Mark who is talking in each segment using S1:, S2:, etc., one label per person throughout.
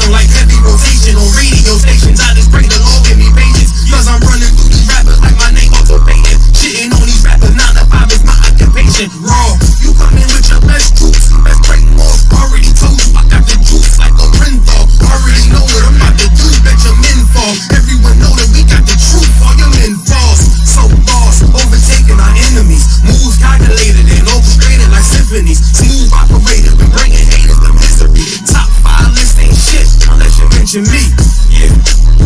S1: on like heavy rotation on radio stations. I just pray the Lord give me patience, cause I'm running through these rappers like my name occupation. Shitting on these rappers, 9 to 5 is my occupation. Raw, you come in with your best troops, let's break them off. Already told you I got the juice like a Renthal. Already know what I'm about to do, bet your men fall. Everyone know that we got the truth, all your men false. So lost, overtaking our enemies. Moves calculated and orchestrated like symphonies. Smooth operator, been bringing haters to misery. Top 5 list ain't shit unless you mention me. Yeah,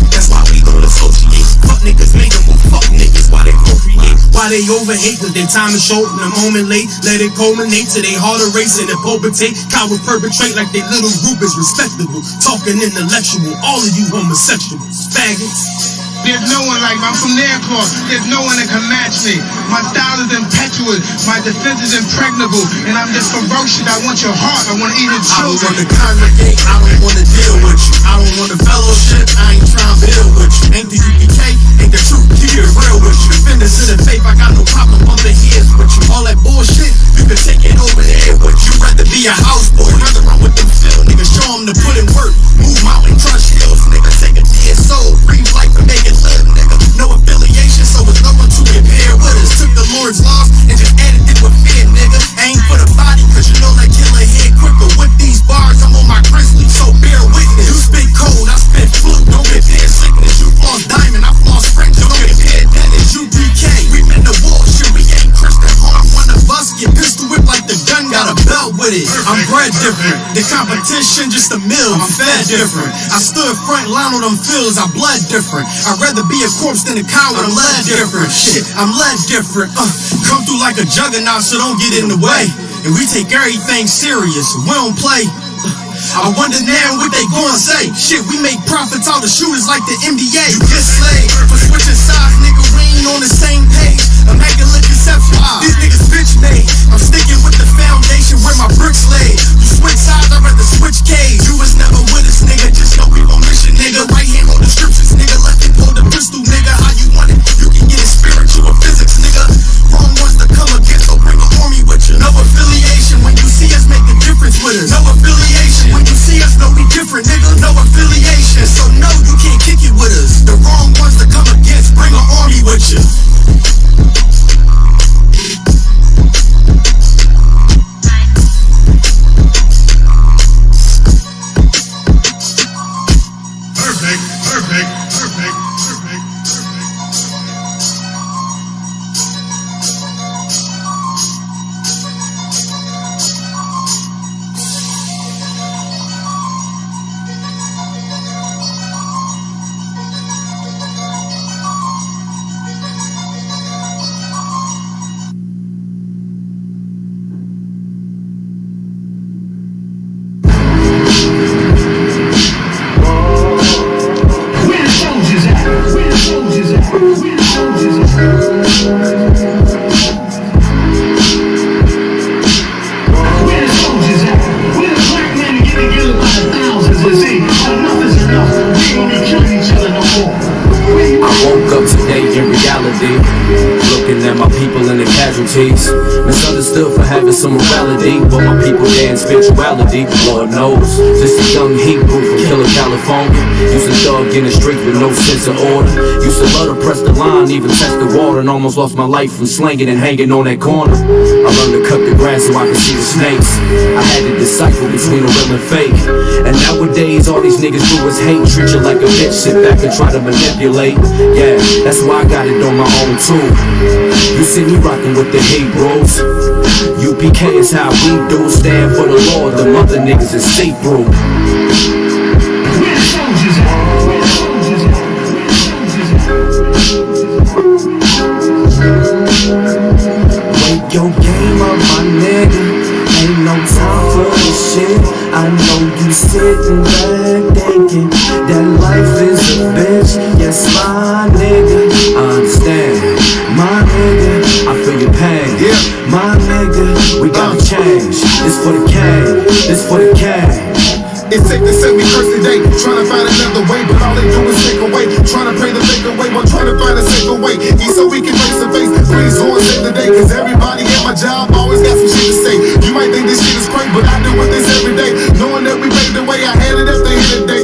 S1: that's why we don't associate. Fuck niggas make them move, fuck niggas while they procreate. Why they overhate, cause their time is short and a moment late. Let it culminate to they heart erasing and palpitate. Cowards perpetrate like they little group is respectable. Talking intellectual, all of you homosexuals, faggots.
S2: There's no one like me. I'm from Nairclaw. There's no one that can match me. My style is impetuous. My defense is impregnable. And I'm just ferocious. I want your heart. I want to eat your children.
S1: I don't want to congregate. I don't want to deal with you. I don't want to fellowship. I ain't trying to build with you. Ain't the UPK? Ain't the truth? Keep it real with you. Defenders of the faith. I got no problem bumping heads with you. All that bullshit, you can take it over there with you. Rather be a houseboy. Rather run with them field niggas. Show them to put in work. Move mountain, crush hills. Nigga, take a dead soul. Breathe life and make it live, nigga. No affiliation, so it's no one to compare with us. Took the Lord's laws and just added it with fear, nigga. Ain't for the body, cause you know that killer hit quicker. With these bars, I'm on my grizzly, so bear witness. You spit cold, I spit fluke. Don't get paid sickness. You floss diamond, I floss French. Don't get paid that is UPK. We been to war, shit, we ain't Christian. One of us get pistol whipped like the gun got a belt with it. I'm bred different. The competition just a mill. I'm fed different. I stood front line on them fields. I bled different. I'd rather be a corpse than a coward. I'm led different. Shit, I'm led different. Come through like a juggernaut, so don't get in the way. And we take everything serious. We don't play. I wonder now what they gonna say. Shit, we make profits out of shooters like the NBA. You get slayed for switching sides, nigga. We ain't on the same page. Immaculate conception. These niggas bitch made. I'm sticking with the foundation where my bricks laid. You switch sides, I'd rather switch cage. You was never with us, nigga. Just know we gon' mission, nigga. Right hand on the scriptures, nigga. Left hand hold the pistol, nigga. How you want it? You can get it spiritual or physics, nigga. Wrong ones to come against, so bring an army with you. No affiliation. When you see us, make the difference with us. No affiliation. When you see us, know we different, nigga. No affiliation. So no, you can't kick it with us. The wrong ones to come against, bring an army with you.
S3: Misunderstood for having some morality, but my people there in spirituality, Lord knows. Just a young Hebrew from Killer, California. Used to thug in the streets with no sense of order. Used to love to press the line, even test the water, and almost lost my life from slanging and hanging on that corner. I learned to cut the grass so I could see the snakes. I had to decipher between the real and fake. And nowadays all these niggas do is hate. Treat you like a bitch, sit back and try to manipulate. Yeah, that's why I got it on my own too. You see me rocking with the Hebrews. UPK is how we do. Stand for the Lord, the mother niggas is see-through. Wake your game up, my nigga. Ain't no time for this shit. I know you sitting back thinking that life is a bitch. Yes, my nigga, I understand. My nigga, I feel your pain. Yeah. My nigga, we gotta change. This for the cane, this for the cane.
S2: It's safe to say we curse today, trying to find another way, but all they do is take away. Trying to pray the fake away, while trying to find a safer way. Eat so we can face to face. Please Lord save the day, cause everybody at my job always got some shit to say. You might think this shit is crazy, but I do with this every day. Knowing that we made the way, I had it at the end of the day.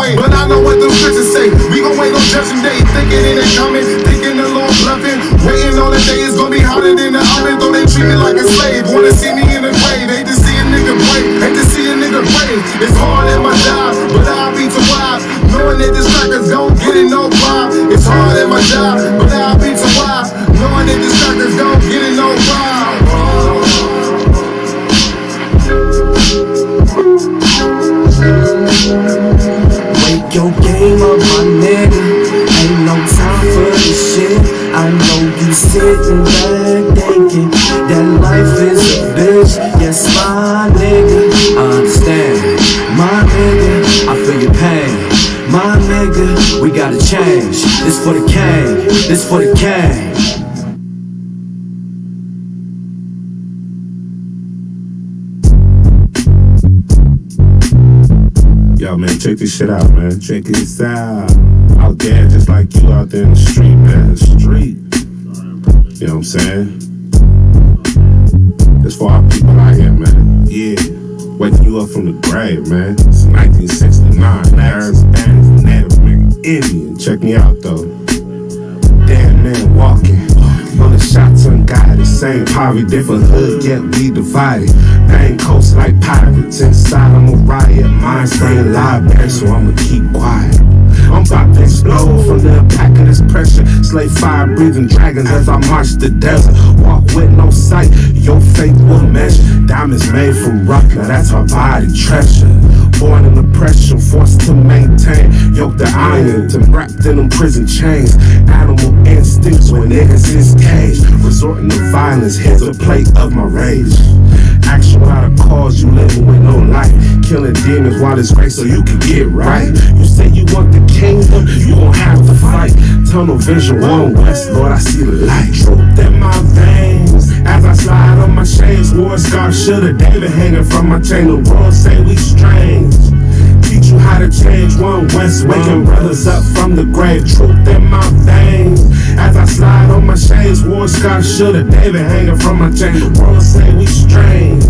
S2: way. But I know what them scriptures say. We gon' wait on judgment day, thinking it ain't coming, thinking the Lord bluffing. Waiting on the day it's gonna be hotter than the oven. Though they treat me like a slave, wanna see me in the grave. Hate to see a nigga break, hate to see a nigga break. It's hard at my job, but I'll be too wise, knowing that this crackers don't get it no problem. It's hard at my job, but I'll be too wise, knowing that this crackers don't get it no problem.
S3: Wake your game up, my nigga. Ain't no time for this shit. I know you sitting back thinking that life is a bitch. Yes, my nigga, I understand. My nigga, I feel your pain. My nigga, we gotta change. This for the king, this for the king.
S4: Yo, man, check this shit out, man. Check this out. Out there, just like you out there in the street, man. The street. You know what I'm saying? That's for our people out here, man. Yeah. Waking you up from the grave, man. It's 1969. Arabs, Spanish, Native, man. Indian. Check me out, though. Dead man walking. Bullet shots unguided. Same poverty, different hood, yet we divided. Bang coast like pirates. Inside I'm a riot. Mind staying live, man, so I'ma keep quiet. I'm about to explode from the impact of this pressure. Slay fire breathing dragons as I march the desert. Walk with no sight, your faith will measure. Diamonds made from rock, now that's our body treasure. Born in oppression, forced to maintain. Yoked the iron, to wrapped in them prison chains. Animal instincts when niggas is caged. Resorting to violence, here's a plate of my rage. Action without a cause, you living with no life. Killing demons while it's great so you can get right. You say you want the kingdom, you gon' have to fight. Tunnel vision, one west, Lord, I see the light. Truth in my veins, as I slide on my shades. War scar, shoulda David hanging from my chain. The world say we strange. Teach you how to change, one west, waking brothers up from the grave. Truth in my veins, as I slide on my shades. War scar, shoulda David hanging from my chain. The world say we strange.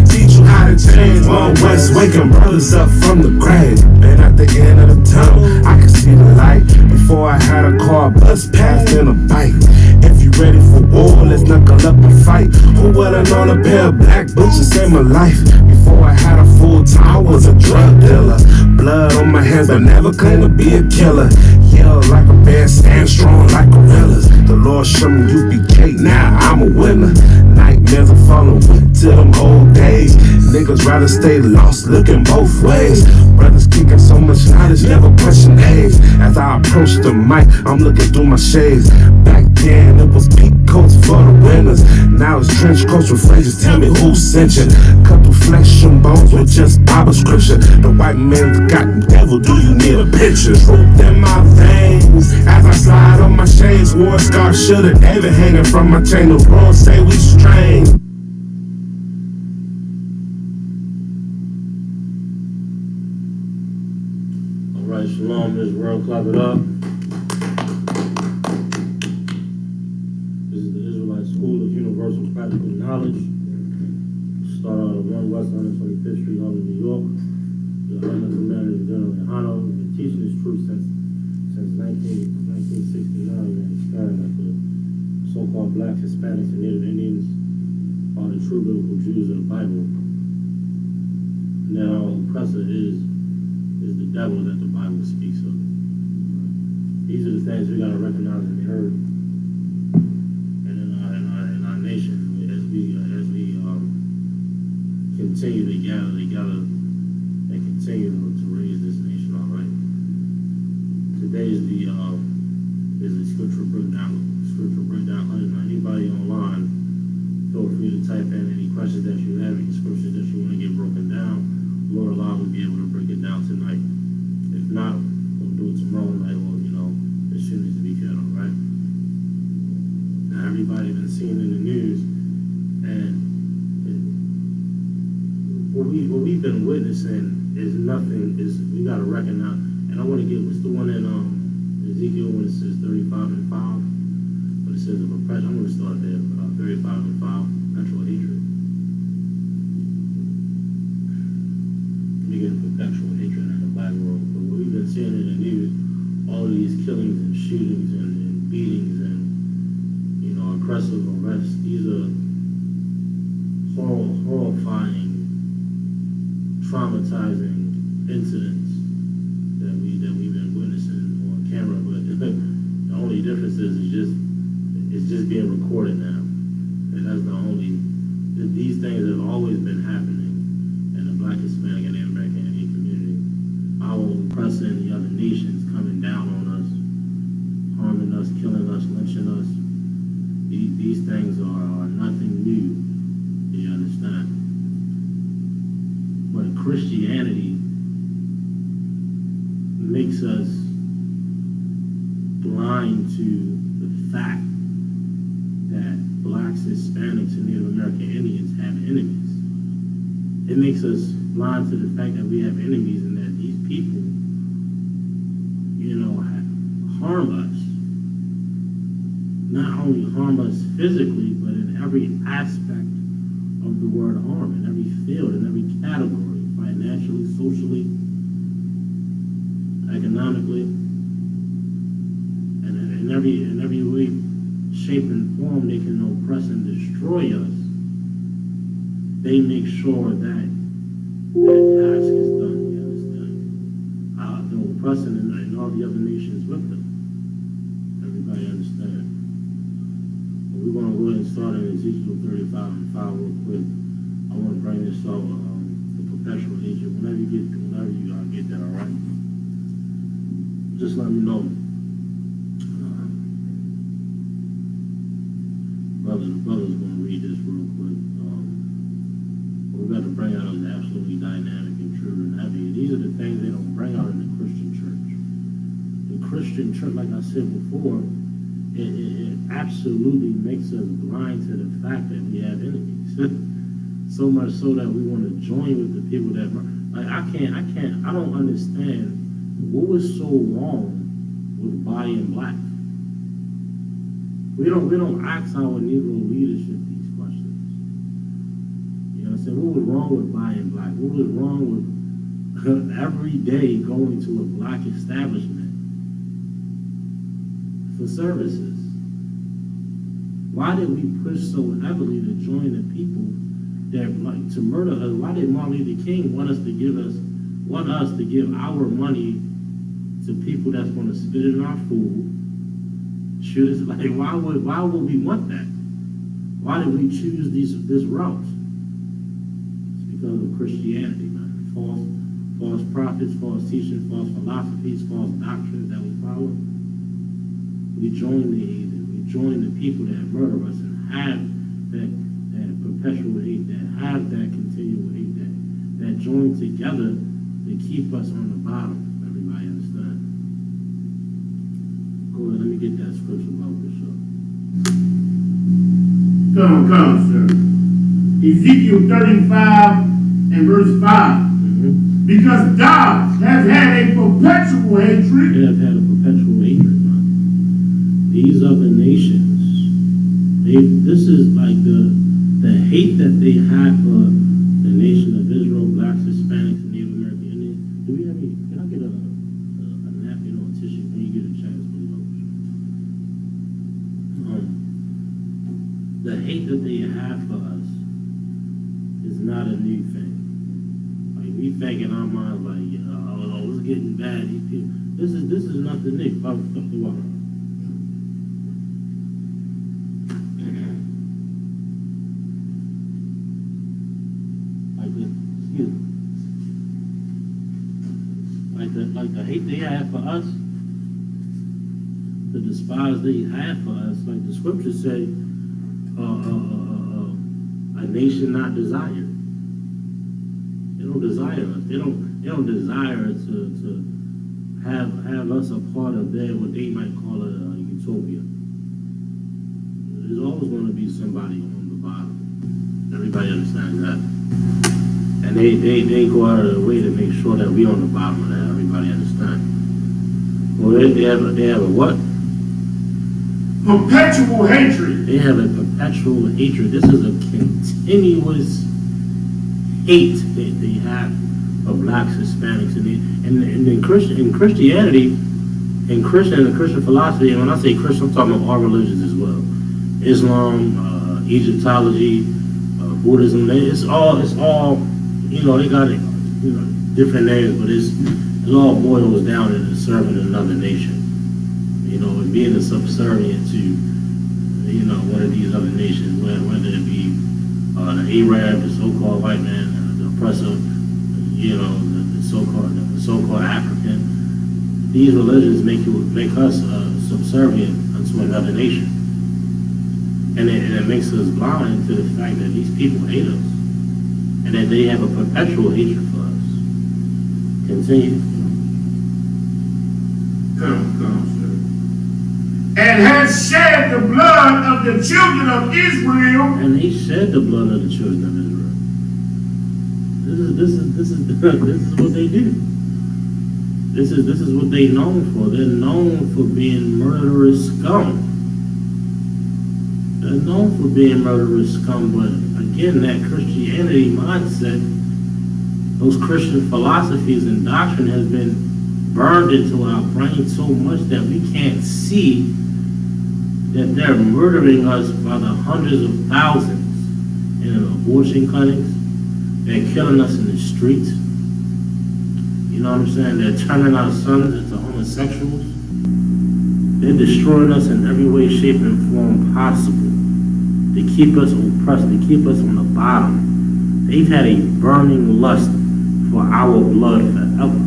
S4: Teach you how to change, one west, waking brothers up from the grave. And at the end of the tunnel, I can see the light. Before I had a car, bus passed and a bike. If you ready for war, let's knuckle up and fight. Who would've known a pair of black butchers saved my life? Before I had a full time, I was a drug dealer. Blood on my hands, but never claimed to be a killer. Yell like a bear, stand strong like gorillas. The Lord showed me you be cake, now I'm a winner. Nightmares are falling weak to them old days. Niggas rather stay lost, looking both ways. Brothers kicking so much knowledge, never pushing age. As I approach the mic, I'm looking through my shades. Back then it was peak coats for the winners. Now it's trench coats with phrases, tell me who sent you. Cut through flesh and bones with just Bible scripture. The white man's got the devil, do you need a picture? Truth in my veins, as I slide on my shades. War scar, shoulda David hanging from my chain. The world say we strange.
S5: Alright, shalom, Israel, clap it up. This is the Israelite School of Universal Practical Knowledge. Start out at 1 West 125th Street, Harlem, New York. The Elemental Manager General Hano has been teaching this truth since 1969, and starting that the so-called black Hispanics and Native Indians are the true biblical Jews of the Bible. Now, oppressor is the devil that the Bible speaks of. These are the things we gotta recognize and be heard, and in our nation as we continue to gather together and continue to raise this nation. All right. Today is the scripture breakdown. Anybody online, feel free to type in any questions that you have, any scriptures that you want to get broken down. Lord Allah will be able to break it down tonight. If not, we'll do it tomorrow night, or as soon as we can. All right. Now everybody been seeing in the news, and what we've been witnessing is nothing. We gotta recognize, and I want to get what's the one in Ezekiel when it says 35:5. When it says of oppression, I'm gonna start there. 35:5, perpetual hatred. We get perpetual hatred in the black world, but what we've been been seeing in the news all of these killings and shootings and beatings and, you know, aggressive arrests. These are horrifying, traumatizing incidents that we've been witnessing on camera. But the only difference is it's just being recorded now. And that's the only. These things have always been happening in the Black, Hispanic, and American Indian community. Our oppressor and the other nations coming down on us, harming us, killing us, lynching us. These things are nothing new. You understand? But Christianity makes us blind to the fact that Blacks, Hispanics, and Native American Indians have enemies. It makes us blind to the fact that we have enemies and that these people, you know, harm us. Not only harm us physically, but in every aspect of the word harm, in every field, in every category, financially, socially, economically, and in every way, shape, and form they can oppress and destroy us. They make sure that task is done. You understand? The oppressing and all the other nations with them. Everybody understand? We're going to go ahead and start in Ezekiel 35 and 5 real quick. I want to bring this out, the perpetual agent. Whenever you get that, all right? Just let me know. Brother's going to read this real quick. What we got to bring out is absolutely dynamic and true and heavy. These are the things they don't bring out in the Christian church. The Christian church, like I said before, it absolutely makes us blind to the fact that we have enemies. So much so that we want to join with the people that, like, I don't understand what was so wrong with buying black. We don't ask our Negro leadership these questions. You know what I'm saying? What was wrong with buying black? What was wrong with every day going to a black establishment for services? Why did we push so heavily to join the people that like to murder us? Why did Martin Luther King want us to give our money to people that's going to spit in our food? Shoot us, like, why would we want that? Why did we choose this route? It's because of Christianity, man. False prophets, false teachings, false philosophies, false doctrines that we follow. We join the heathen. We join the people that murder us and have that perpetual hate, that have that continual hate, that join together to keep us on the bottom. Everybody understand? Go ahead, let me get that scripture about this up.
S6: Come, sir. Ezekiel 35 and verse 5. Because God has had a perpetual hatred.
S5: They have had a perpetual hatred, man. These other nations, this is like the hate that they have for the nation of Israel, Blacks, Hispanics, and Native American Indians. Do we have any? Can I get a napkin or a tissue when you get a chance, please? The hate that they have for us is not a new thing. Like, we think in our minds, like, oh, it's getting bad. These people. This is nothing new. Fuck the water. Like the hate they have for us, the despise they have for us, like the scriptures say, a nation not desired. They don't desire us. They don't desire to have us a part of their what they might call a utopia. There's always going to be somebody on the bottom. Everybody understands that. And they go out of their way to make sure that we on the bottom of that. Everybody understand? Well, they have a what?
S6: Perpetual hatred.
S5: They have a perpetual hatred. This is a continuous hate that they have of blacks, Hispanics, and in Christianity, in the Christian philosophy, and when I say Christian, I'm talking about all religions as well. Islam, Egyptology, Buddhism. It's all, you know, they got it, you know, different names, but it all boils down into serving another nation. You know, and being subservient to, you know, one of these other nations, whether it be the Arab, the so-called white man, the oppressor, you know, the so-called African. These religions make us subservient unto another nation, and it makes us blind to the fact that these people hate us, and that they have a perpetual hatred for us. Continue.
S6: Come, sir. And has shed the blood of the children of Israel.
S5: And they shed the blood of the children of Israel. This is what they do. This is what they're known for. They're known for being murderous scum. They're known for being murderous scum, but again, that Christianity mindset, those Christian philosophies and doctrine has been burned into our brain so much that we can't see that they're murdering us by the hundreds of thousands in abortion clinics. They're killing us in the streets. You know what I'm saying? They're turning our sons into homosexuals. They're destroying us in every way, shape, and form possible to keep us oppressed, to keep us on the bottom. They've had a burning lust for our blood forever.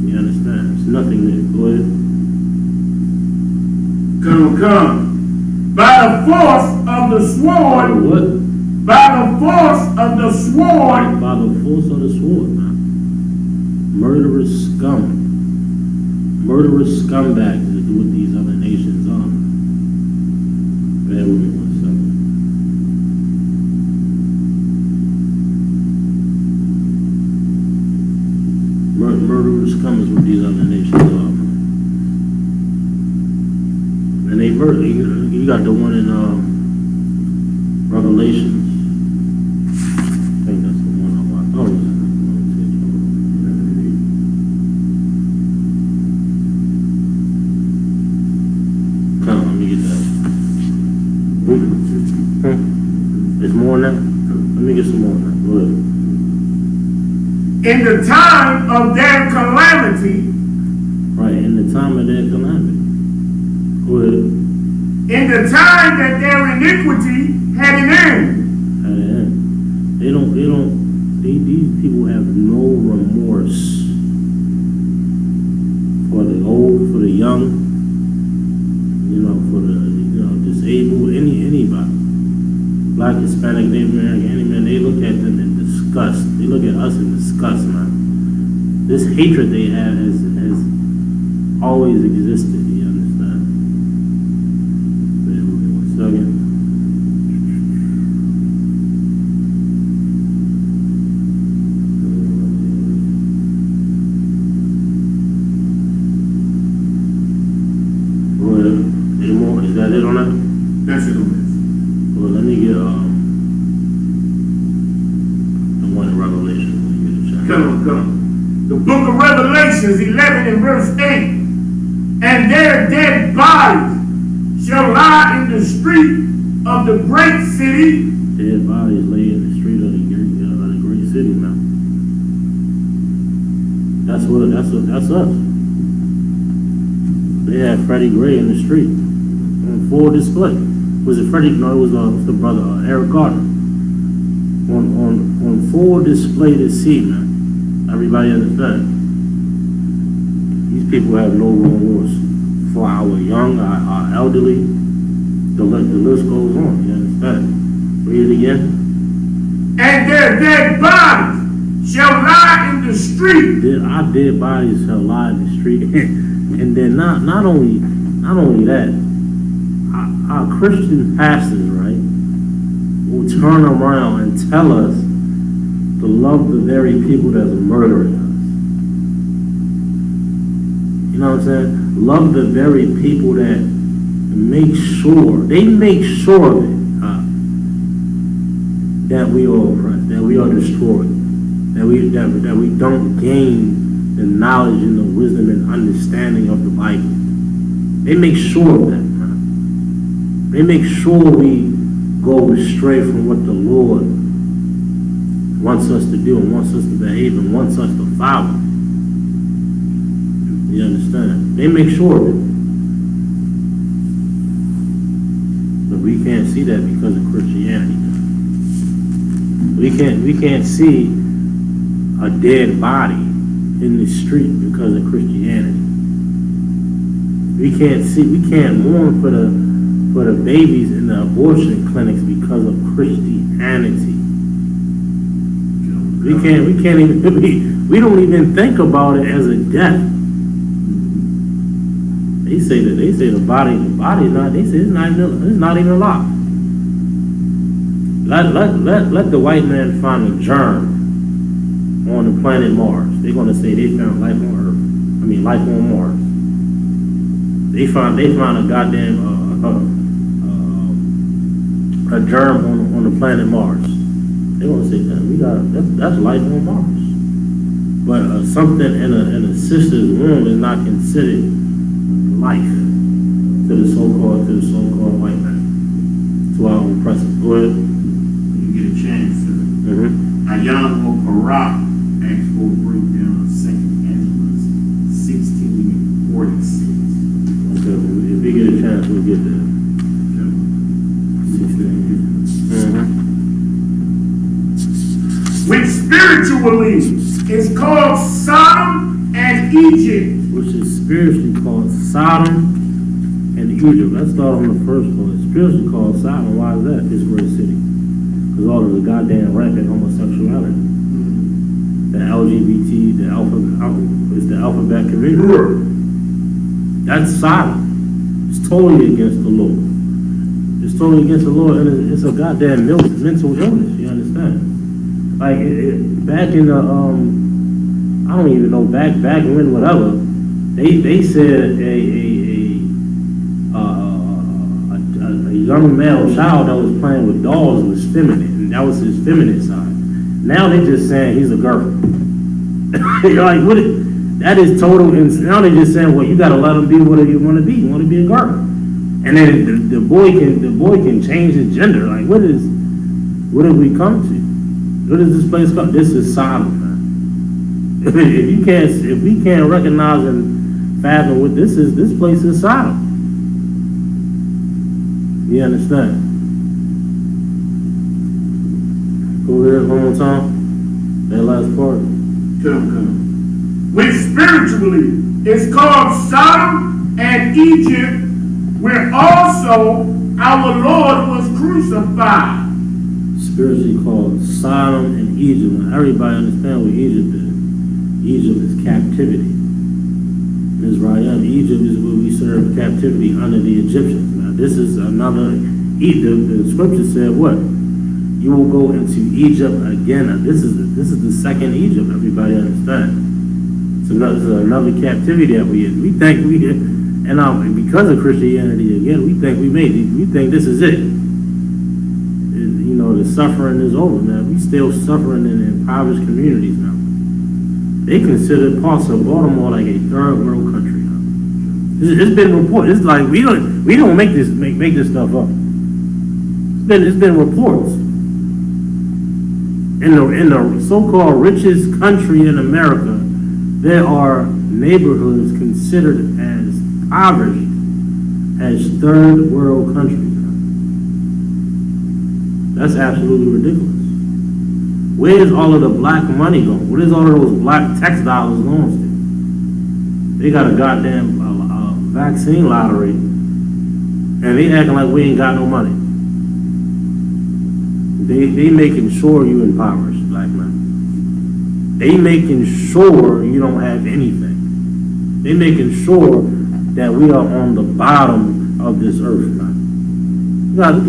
S5: You understand? It's nothing new. Go ahead.
S6: Come. By the force of the sword.
S5: What?
S6: By the force of the sword.
S5: By the force of the sword, man. Murderous scum. Murderous scumbags is what these other nations are. Bear with me 1 second. Murderous scum is what these other nations are. And they murder. You got the one in Revelations. I think that's the one I watched. Oh, come, let me get that. There's more now? Let me get some more now. Go ahead.
S6: In the time of their calamity.
S5: Right, in the time of their calamity. Go ahead.
S6: In the time that their iniquity had an end.
S5: These people have no remorse for the old, for the young, you know, for the, you know, disabled, anybody. Black, Hispanic, Native American, any man, they look at them in disgust. They look at us in disgust, man. This hatred they have has always existed, you understand? Wait 1 second. Is that it on that?
S6: That's it on this.
S5: Well, let me get the one in Revelation.
S6: Come. The book of Revelations 11 and verse 8. And their dead bodies shall lie in the street of the great city.
S5: Dead bodies lay in the street of the great city now. That's us. They had Freddie Gray in the street on full display. Was it Freddie? No, it was the brother Eric Gardner. On full display to see, man. Everybody understand. These people have no remorse for our young, our elderly. The list goes on. You understand? Read it again.
S6: And their dead bodies shall lie in the street.
S5: Our dead bodies shall lie in the street. And then not only that, our Christian pastors, right, will turn around and tell us to love the very people that's murdering us. You know what I'm saying? Love the very people that make sure of it, that we are oppressed, that we are destroyed. that we don't gain the knowledge and the wisdom and understanding of the Bible. They make sure of that, man. They make sure we go astray from what the Lord wants us to do and wants us to behave and wants us to follow. You understand? They make sure of it. But we can't see that because of Christianity. We can't see a dead body in the street because of Christianity. We can't mourn for the babies in the abortion clinics because of Christianity. We can't even we don't even think about it as a death. They say the body not. They say it's not even alive. Let the white man find a germ on the planet Mars. They're gonna say they found life on Earth. I mean life on Mars. They found a goddamn a germ on the planet Mars. They're gonna say that's life on Mars. But something in a sister's womb is not considered life to the so-called white man, to our oppressors. Go ahead.
S6: You get a chance to. Ayana Parak asked for a breakdown of 2 Ezra 16:46.
S5: Okay, if we get a chance, we'll get there. 16.
S6: Which spiritually is called Sodom and Egypt.
S5: Which is spiritually called Sodom and Egypt. Let's start on the first one. It's spiritually called Sodom. Why is that? This great city. Because all of the goddamn rampant homosexuality. The LGBT, it's the alphabet community. That's Sodom. It's totally against the Lord. It's totally against the Lord, and it's a goddamn mental illness. You understand? Like back in the I don't even know back when whatever. They said a young male child that was playing with dolls was feminine, and that was his feminine side. Now they just saying he's a girl. You're like, what? That is total. Now they just saying, well, you gotta let him be whatever you want to be. You want to be a girl, and then the boy can change his gender. Like, what have we come to? What is this place called? This is Sodom, man. If we can't recognize and fathom what this is, this place is Sodom. You understand? Go ahead one more time. That last part.
S6: Come. Which spiritually is called Sodom and Egypt, where also our Lord was crucified.
S5: Spiritually called Sodom and Egypt. Now everybody understand what Egypt is. Egypt is captivity. Israel, Egypt is where we serve captivity under the Egyptians. Now this is another, the scripture said what? You will go into Egypt again. Now this is the second Egypt, everybody understand. So this is another captivity that we in. We think we, and because of Christianity again, we think we made it. We think this is it. You know, the suffering is over, man. We still suffering in impoverished communities now. They consider parts of Baltimore like a third world country now. It's been reported. It's like we don't make this stuff up. It's been reports. In the so-called richest country in America, there are neighborhoods considered as impoverished as third world countries. That's absolutely ridiculous. Where is all of the black money going? Where is all of those black textiles going to? They got a goddamn vaccine lottery, and they acting like we ain't got no money. They making sure you impoverished, black man. They making sure you don't have anything. They making sure that we are on the bottom of this earth, man.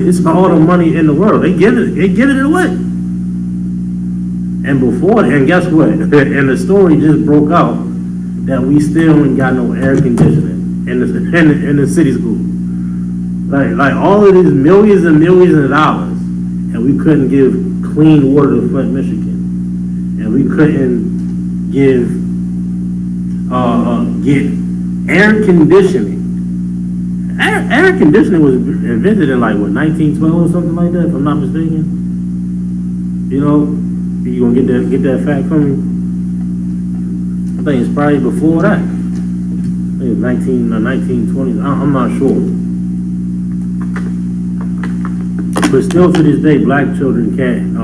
S5: It's all the money in the world. They give it away. And guess what? And the story just broke out that we still ain't got no air conditioning in the city school. Like all of these millions and millions of dollars, and we couldn't give clean water to Flint, Michigan. And we couldn't get air conditioning. Air conditioning was invented in like what 1912 or something like that, if I'm not mistaken. You know, you gonna get that fact from me? I think it's probably before that. I think it was 1920s. I'm not sure. But still to this day, black children can't,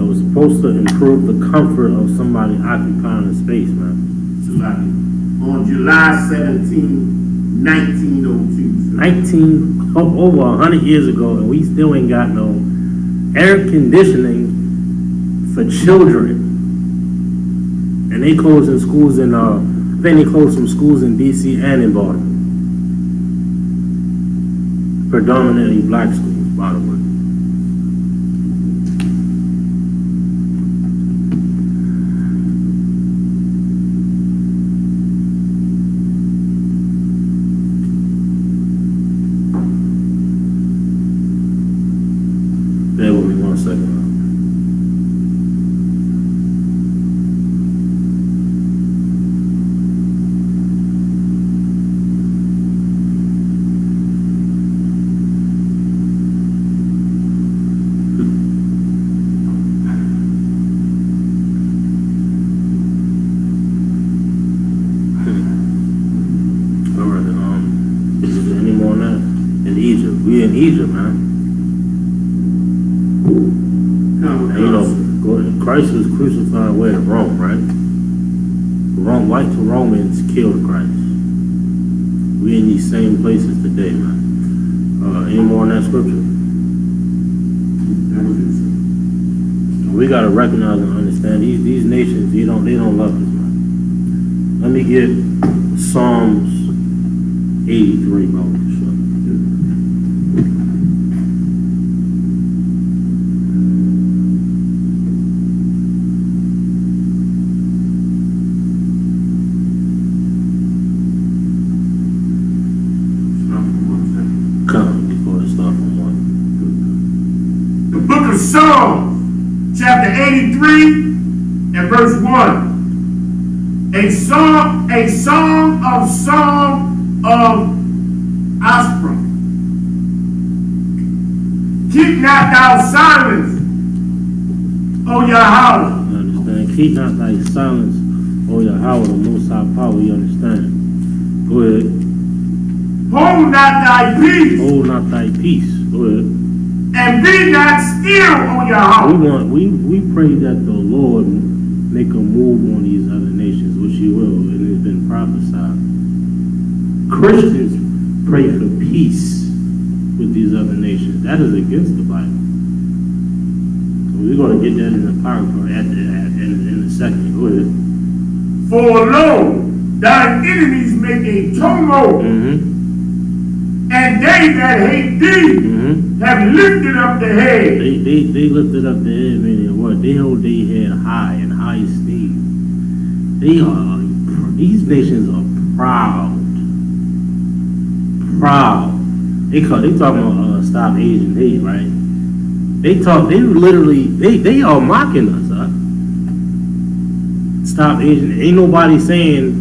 S5: it's supposed to improve the comfort of somebody occupying a space, man.
S6: On July 17, 1902.
S5: Over 100 years ago, and we still ain't got no air conditioning for children. And they closing schools in, I think they closed some schools in DC and in Baltimore. Predominantly black schools, by the way. Bear with me 1 second. We in Egypt, man. And, Christ was crucified where? In Rome, right? White Romans killed Christ. We in these same places today, man. Any more on that scripture? We gotta recognize and understand these nations. They don't love us, man. Let me get Psalms 83, bro.
S6: Psalms, chapter 83 and verse 1. A song of Isupkbmore. Keep not thou silence, O Yahweh.
S5: You understand? Keep not thy silence, O Yahweh, the Most High Power. You understand? Go ahead.
S6: Hold not thy peace.
S5: Hold not thy peace. Go ahead.
S6: And be not still, O Yahweh.
S5: We pray that the Lord make a move on these other nations, which He will, and it's been prophesied. Christians pray for peace with these other nations. That is against the Bible. So we're going to get that in the PowerPoint in a second. Go ahead.
S6: For lo, thine enemies make a tumult. And they that hate thee have lifted up the head.
S5: They lifted up the head, meaning what? They hold their head high in high esteem. These nations are proud. They talking about stop Asian hate, right? They are mocking us, huh? Stop Asian. Ain't nobody saying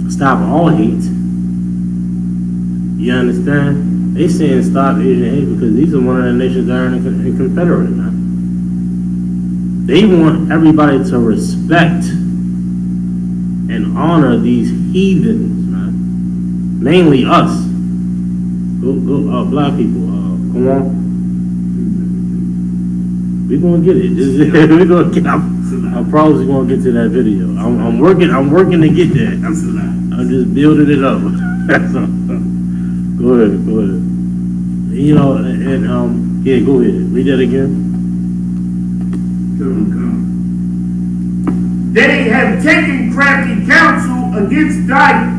S5: stop all hate. You understand? They saying stop Asian hate because these are one of the nations that are in Confederate, man. They want everybody to respect and honor these heathens, man. Mainly us. Black people. Come on. We're gonna get it. We're gonna get. I probably gonna get to that video. I'm working to get there. I'm just building it up. Go ahead. Yeah, go ahead. Read that again.
S6: They have taken crafty counsel against thy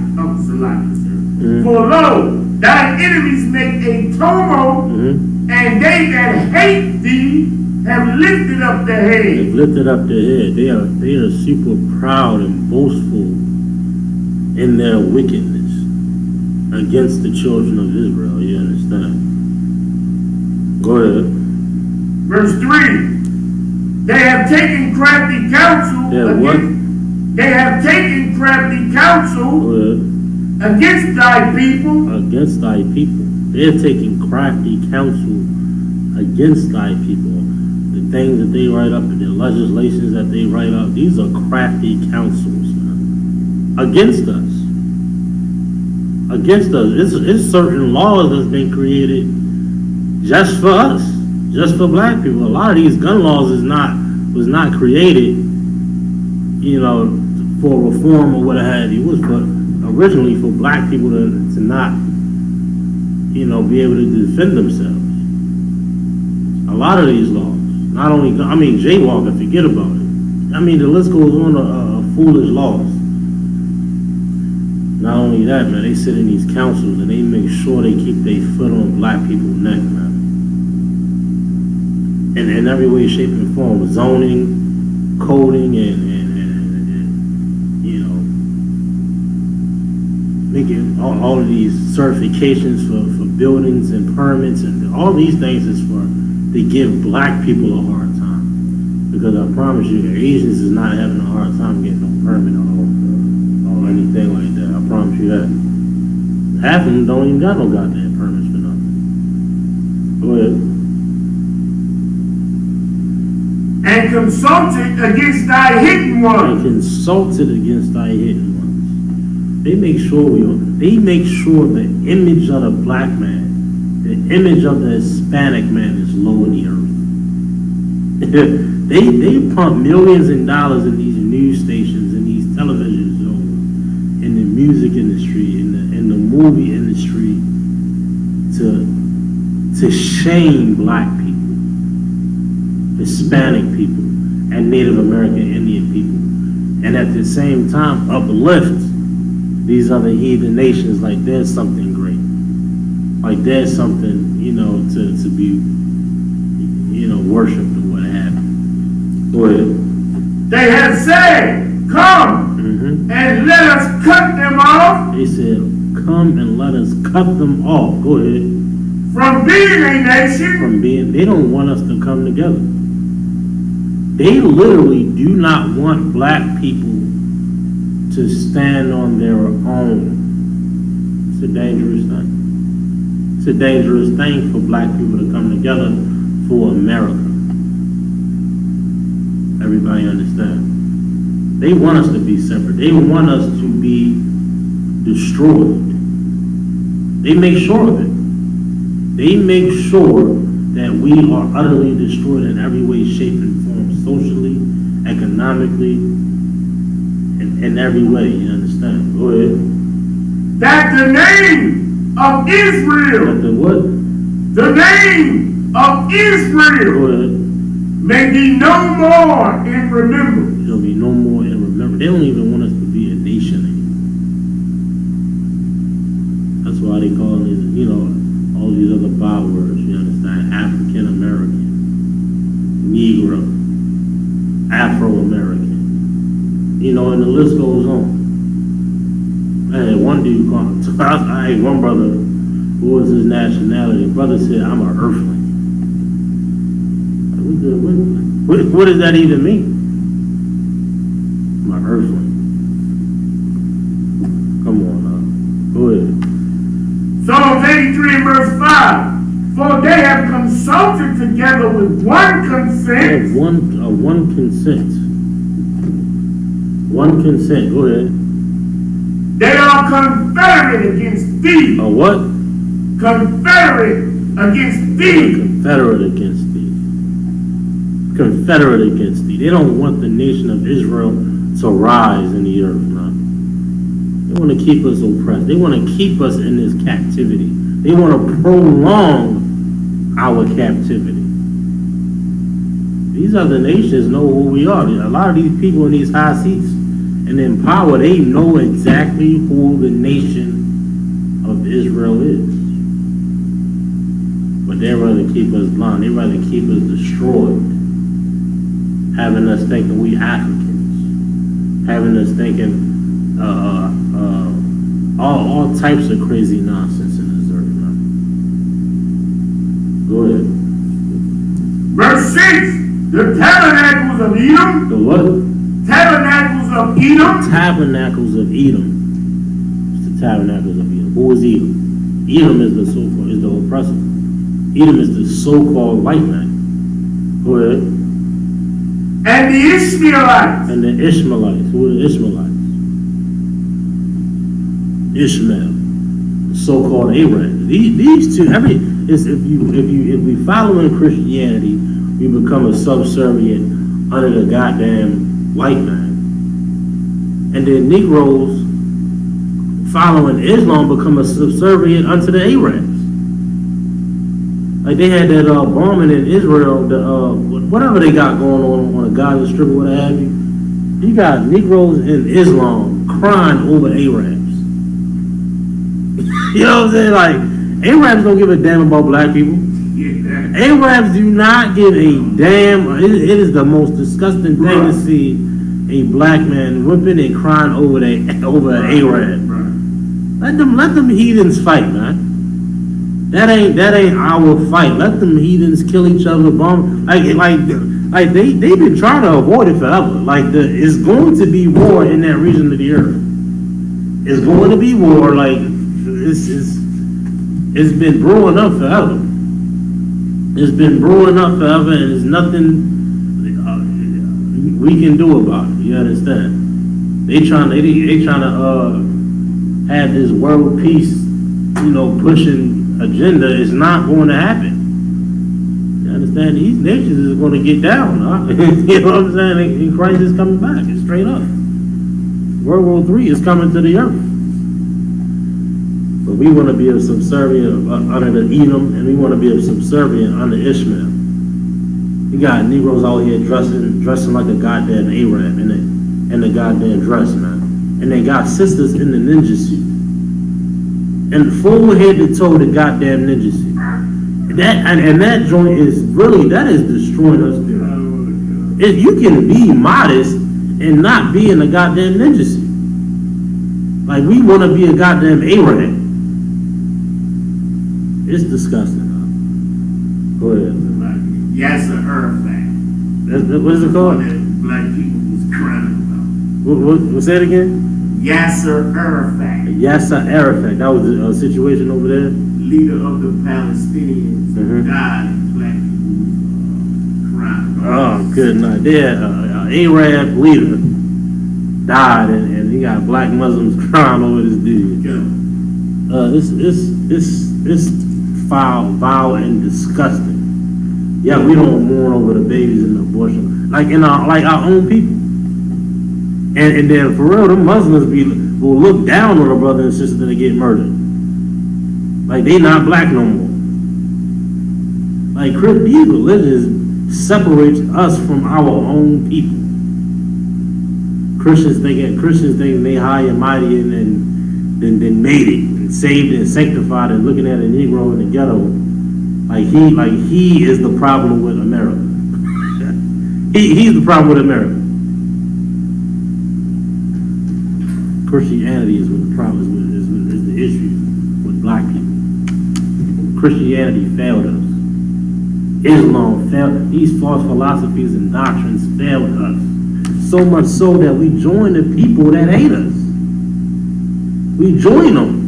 S6: For lo, thine enemies make a tumult, and they that hate thee have lifted up the head.
S5: They've lifted up their head. They are super proud and boastful in their wickedness against the children of Israel. You understand? Go ahead.
S6: Verse 3. They have taken crafty counsel They have taken crafty counsel against thy people.
S5: Against thy people. They have taken crafty counsel against thy people. The things that they write up and the legislations that they write up, these are crafty counsels, man. Against us. Against us. It's certain laws that's been created just for us, just for black people. A lot of these gun laws was not created, for reform or what have you. It was originally for black people to not, be able to defend themselves. A lot of these laws, not only, jaywalking, forget about it. The list goes on of foolish laws. Not only that, man, they sit in these councils and they make sure they keep their foot on black people's neck, man. And in every way, shape, and form, zoning, coding, and making all of these certifications for buildings and permits, and all these things is to give black people a hard time. Because I promise you, Asians is not having a hard time getting no permit or anything like that. I promise you that. Half of them don't even got no goddamn permits for nothing. Go ahead.
S6: And consulted against thy hidden ones.
S5: And consulted against thy hidden ones. They make sure the image of the black man, the image of the Hispanic man is low in the earth. they pump millions of dollars in these news stations, in these television shows, in the music industry, in the movie industry, to shame black people, Hispanic people, and Native American Indian people, and at the same time uplift these other heathen nations like there's something great, like there's something to be worshipped or what have you. Go ahead.
S6: They have said, "Come and let us cut them off."
S5: They said, "Come and let us cut them off." Go ahead.
S6: From being a nation.
S5: They don't want us to come together. They literally do not want black people to stand on their own. It's a dangerous thing. It's a dangerous thing for black people to come together for America. Everybody understand? They want us to be separate. They want us to be destroyed. They make sure of it. They make sure that we are utterly destroyed in every way, shape, and form, socially, economically, in every way, you understand? Go ahead.
S6: That the name of Israel.
S5: That the what?
S6: The name of Israel.
S5: Go ahead.
S6: May be no more in remembrance.
S5: There'll be no more in remembrance. They don't even want us to be a nation anymore. That's why they call it, all these other bywords, you understand? African American, Negro, Afro-American. And the list goes on. I had one dude I had one brother, who was his nationality? Brother said, "I'm an earthling." What does that even mean? I'm an earthling. Come on now. Go ahead.
S6: Psalms 83 and verse 5. For they have consulted together with one consent.
S5: One consent. One consent. Go ahead.
S6: They are confederate against thee.
S5: A what?
S6: Confederate against thee.
S5: Confederate against thee. Confederate against thee. They don't want the nation of Israel to rise in the earth, man. They want to keep us oppressed. They want to keep us in this captivity. They want to prolong our captivity. These other nations know who we are. A lot of these people in these high seats and in power, they know exactly who the nation of Israel is. But they'd rather keep us blind. They'd rather keep us destroyed. Having us thinking we Africans. Having us thinking all types of crazy nonsense in this earth. Man. Go ahead.
S6: Verse 6, the tabernacles of Edom.
S5: The what?
S6: Tabernacles of Edom.
S5: Tabernacles of Edom. It's the tabernacles of Edom. Who is Edom? Edom is the so-called, is the oppressor. Edom is the so-called white man. Go ahead.
S6: And the Ishmaelites.
S5: And the Ishmaelites. Who are the Ishmaelites? Ishmael, the so-called Arab. These two, if we follow in Christianity, we become a subservient under the goddamn white man. And then Negroes following Islam become a subservient unto the Arabs. Like they had that bombing in Israel, whatever they got going on a Gaza Strip or what have you. You got Negroes in Islam crying over Arabs. You know what I'm saying? Like, Arabs don't give a damn about black people.
S6: Yeah.
S5: Arabs do not give a damn. It is the most disgusting thing to see a black man whipping and crying over an Arab. Let them heathens fight, man. That ain't our fight. Let them heathens kill each other, bomb. Like they've been trying to avoid it forever. Like it's going to be war in that region of the earth. It's going to be war. Like it's been brewing up forever. It's been brewing up forever, and there's nothing we can do about it. You understand? They trying to have this world peace, pushing agenda. Is not going to happen. You understand? These nations is going to get down. Huh? You know what I'm saying? And Christ is coming back. It's straight up. World War III is coming to the earth. But we want to be a subservient under the Edom, and we want to be a subservient under Ishmael. You got Negroes out here dressing like a goddamn Arab in the goddamn dress, man. And they got sisters in the ninja suit. And full head to toe the goddamn ninja suit. That joint is really, that is destroying us. If you can be modest and not be in a goddamn ninja suit. Like we want to be a goddamn Arab. It's disgusting. Go ahead.
S6: Yasser Arafat.
S5: What is it called?
S6: That black people was crying about.
S5: What's that again?
S6: Yasser Arafat.
S5: Yasser Arafat. That was a situation over there?
S6: Leader of the Palestinians who died and black people was crying about.
S5: Oh, good night. An Arab leader died and he got black Muslims crying over this dude. It's vile and disgusting. Yeah, we don't mourn over the babies and the abortion like our own people. And then for real, the Muslims will look down on a brother and sister that get murdered. Like they not black no more. Like these religions separates us from our own people. Christians think they high and mighty and then made it. Saved and sanctified and looking at a Negro in the ghetto like he is the problem with America. He's the problem with America. Christianity is what the problem is the issue with black people. Christianity failed us. Islam failed. These false philosophies and doctrines failed us. So much so that we join the people that hate us. We join them.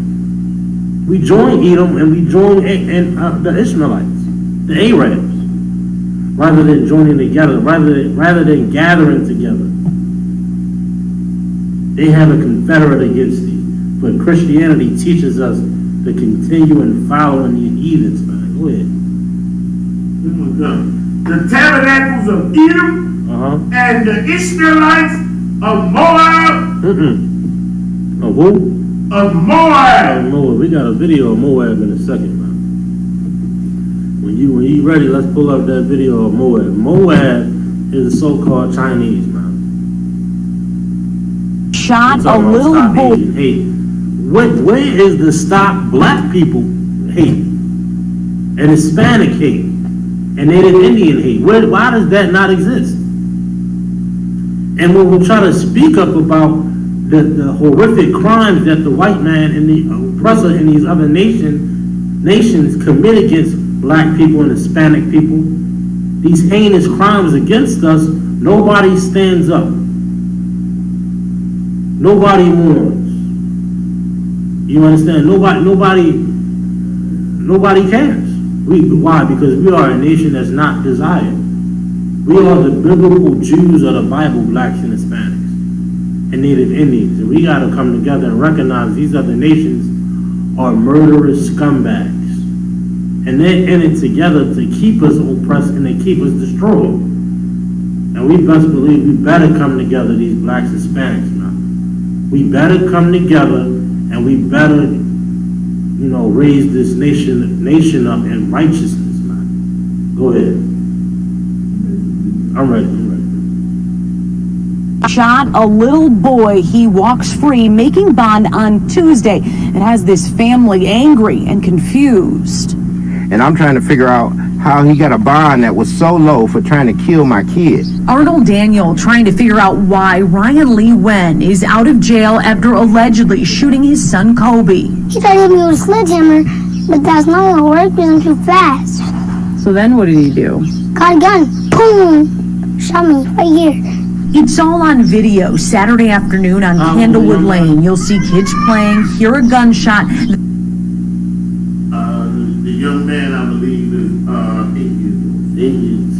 S5: We join Edom and we join the Ishmaelites, the Arabs, rather than joining together, rather than gathering together. They have a confederate against thee. But Christianity teaches us to continue and follow in the heathens, man. Go ahead.
S6: The tabernacles of Edom and the Ishmaelites of Moab.
S5: Of who?
S6: Of Moab.
S5: We got a video of Moab in a second, man. When you ready, let's pull up that video of Moab. Moab is the so-called Chinese, man.
S7: Shot a little boy.
S5: Hate. Where is the stop black people hate and Hispanic hate and Native Indian hate? Why does that not exist? And when we try to speak up about the horrific crimes that the white man and the oppressor in these other nations commit against black people and Hispanic people, these heinous crimes against us, nobody stands up. Nobody mourns. You understand? Nobody cares. Why? Because we are a nation that's not desired. We are the biblical Jews of the Bible, blacks and Hispanics, and Native Indians. And we got to come together and recognize these other nations are murderous scumbags. And they're in it together to keep us oppressed and to keep us destroyed. And we best believe we better come together, these blacks, Hispanics, now. We better come together and we better, raise this nation up in righteousness, man. Go ahead. I'm ready.
S7: Shot a little boy. He walks free, making bond on Tuesday. It has this family angry and confused.
S8: And I'm trying to figure out how he got a bond that was so low for trying to kill my kid.
S7: Arnold Daniel trying to figure out why Ryan Lee Wen is out of jail after allegedly shooting his son Kobe.
S9: He tried to hit me with a sledgehammer, but that's not going to work because I'm too fast.
S7: So then what did he do?
S9: Got a gun. Boom! Shot me right here.
S7: It's all on video Saturday afternoon on Candlewood Lane. You'll see kids playing, hear a gunshot.
S6: The young man, I believe, is 8 years old.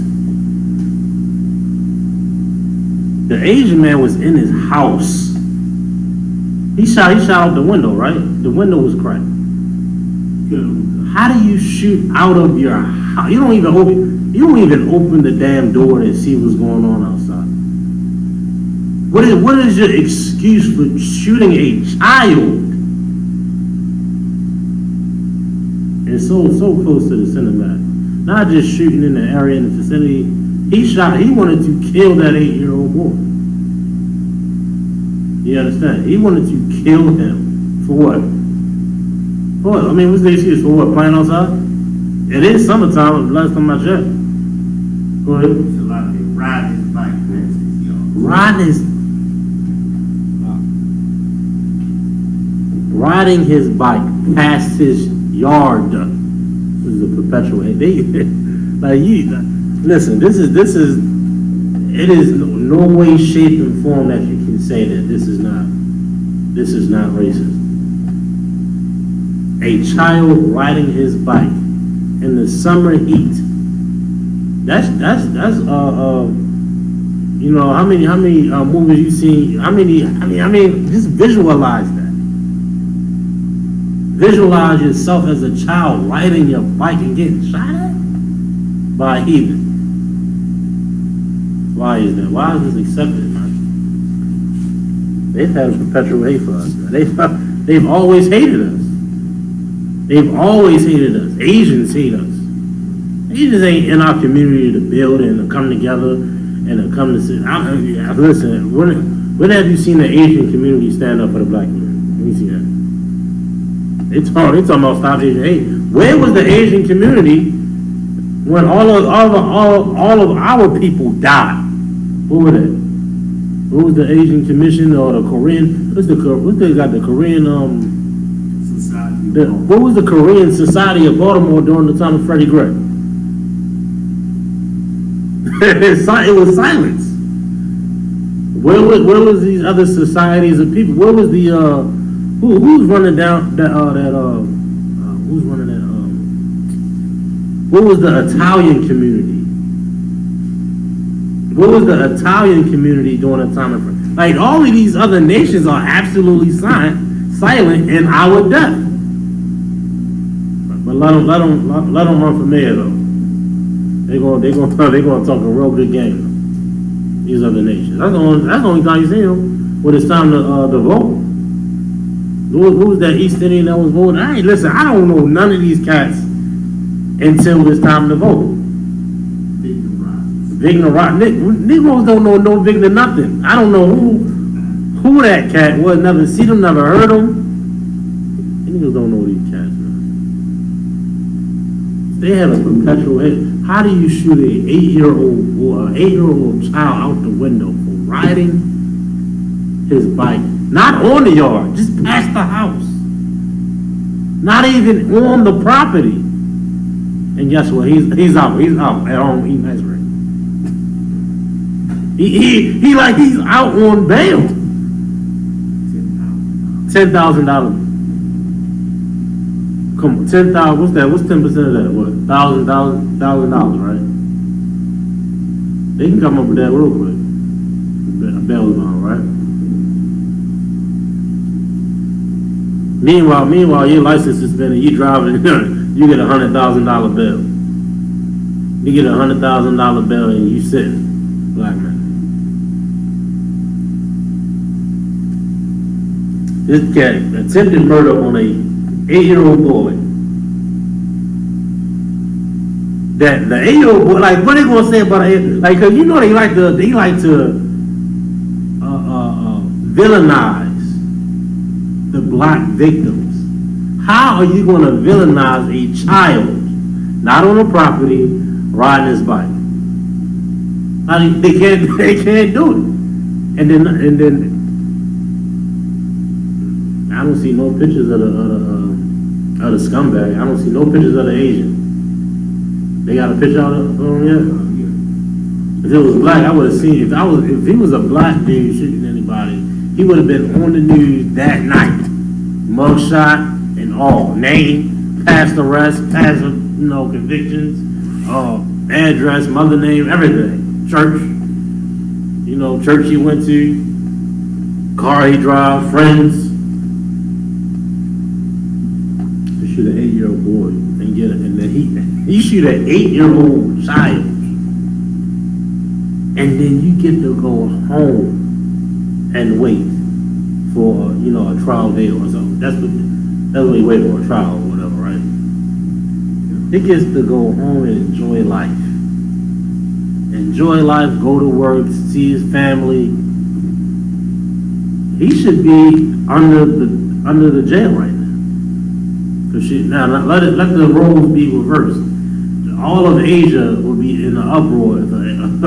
S5: The Asian man was in his house. He shot out the window, right? The window was cracked. How do you shoot out of your house? You don't even open the damn door to see what's going on outside. What is your excuse for shooting a child? And so close to the cinematic. Not just shooting in the area in the vicinity. He wanted to kill that 8-year-old boy. You understand? He wanted to kill him. For what? For what? I mean, what's the excuse? For what? Playing outside? It is summertime, last time I checked. Go ahead.
S6: There's a lot of people riding his bike past his yard.
S5: Riding his bike past his yard. This is a perpetual hate. Listen, this is it is no way, shape, and form that you can say that this is not racist. A child riding his bike in the summer heat. That's how many movies you seen? I mean, just visualize that. Visualize yourself as a child riding your bike and getting shot at by a heathen. Why is that? Why is this accepted, man? They've had a perpetual hate for us, man. They've always hated us. They've always hated us. Asians hate us. Asians ain't in our community to build and to come together and to come to sit. Listen, when have you seen the Asian community stand up for the black community? Let me see that. They talking about stop Asian hate. Where was the Asian community when all of our people died? Who were they? Who was the Asian Commission or the Korean? What they got? The Korean Society. What was the Korean Society of Baltimore during the time of Freddie Gray? It was silence. Where was these other societies of people? Where was the who's running down that who's running that what was the Italian community? What was the Italian community during the time of like all of these other nations are absolutely silent in our death. But let them run for mayor though. They're gonna talk a real good game. These other nations. That's the only time you see them when it's time to vote. Who was that East Indian that was voting? I don't know none of these cats until it's time to vote. Negroes don't know no Vigna nothing. I don't know who that cat was. Never see them, never heard them. Niggas don't know these cats, man. They have a perpetual hate. How do you shoot an 8-year-old child out the window for riding his bike? Not on the yard, just past the house. Not even on the property. And guess what? He's out at home eating ice cream. He's out on bail. $10,000. Come on, 10,000. What's that? What's 10% of that? What? $1,000, right? They can come up with that real quick. Bail bond, right? Meanwhile, your license is suspended. You driving, you get $100,000 bill. You get $100,000 bill, and you sitting, black man. This cat attempted murder on a 8-year-old boy. That the 8-year-old boy, like, what they gonna say about it? Like, cause you know they like to villainize the black victims. How are you gonna villainize a child, not on a property, riding his bike? They can't do it. And then I don't see no pictures of the scumbag. I don't see no pictures of the Asian. They got a picture of him yet? If it was black, I would have seen. If he was a black dude shooting anybody, he would have been on the news that night. Mugshot and all. Name, past arrest, past convictions, address, mother name, everything. Church. Church he went to, car he drive, friends. You shoot an 8-year-old boy and get it, and then you shoot an 8-year-old child, and then you get to go home and wait for a trial date or something. That's what you wait for, a trial or whatever, right? He gets to go home and enjoy life. Enjoy life, go to work, see his family. He should be under the jail right now. Now let the roles be reversed. All of Asia will be in an uproar if an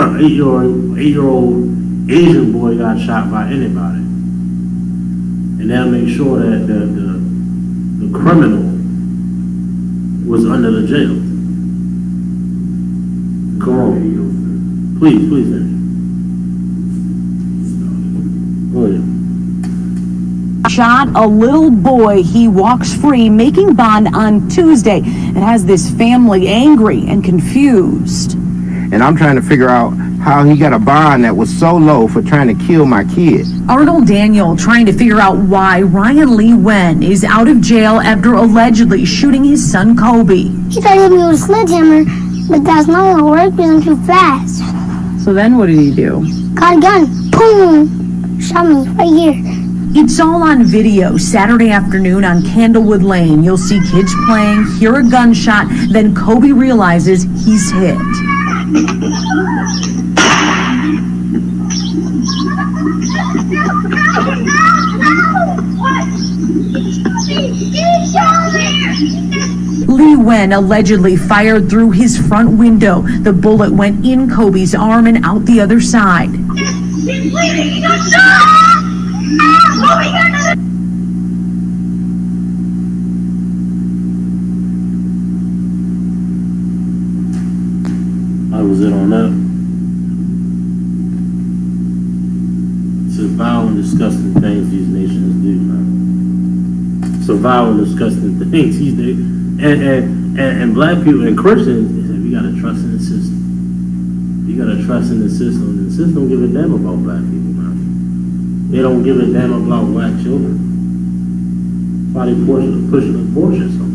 S5: 8-year-old Asian boy got shot by anybody. And they'll make sure that the criminal was under the jail. Come on. Please finish. Go ahead.
S7: Shot a little boy. He walks free, making bond on Tuesday. It has this family angry and confused.
S8: And I'm trying to figure out how he got a bond that was so low for trying to kill my kid.
S7: Arnold Daniel trying to figure out why Ryan Lee Wen is out of jail after allegedly shooting his son Kobe.
S9: He tried to hit me with a sledgehammer, but that's not gonna work because I'm too fast.
S7: So then what did he do?
S9: Got a gun. Boom! Shot me right here.
S7: It's all on video Saturday afternoon on Candlewood Lane. You'll see kids playing, hear a gunshot, then Kobe realizes he's hit. Lee Wen allegedly fired through his front window. The bullet went in Kobe's arm and out the other side.
S9: He's bleeding!
S5: How was it on that? It's a vile and disgusting things these nations do, man. It's a vile and disgusting things these days. And black people and Christians, they say we gotta trust in the system. You gotta trust in the system. And the system don't give a damn about black people, man. They don't give a damn about black children. That's why they pushing abortion so much.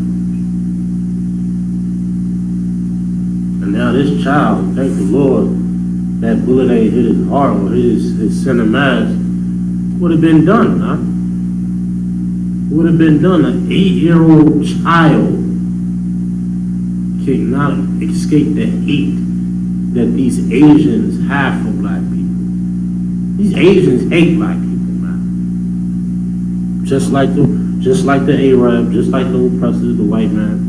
S5: And now this child, thank the Lord, that bullet ain't hit his heart or his center mass, would have been done, huh? Would have been done. An 8-year-old child cannot escape the hate that these Asians have for black people. These Asians hate black people, man. Just like the Arab, just like the oppressors, the white man.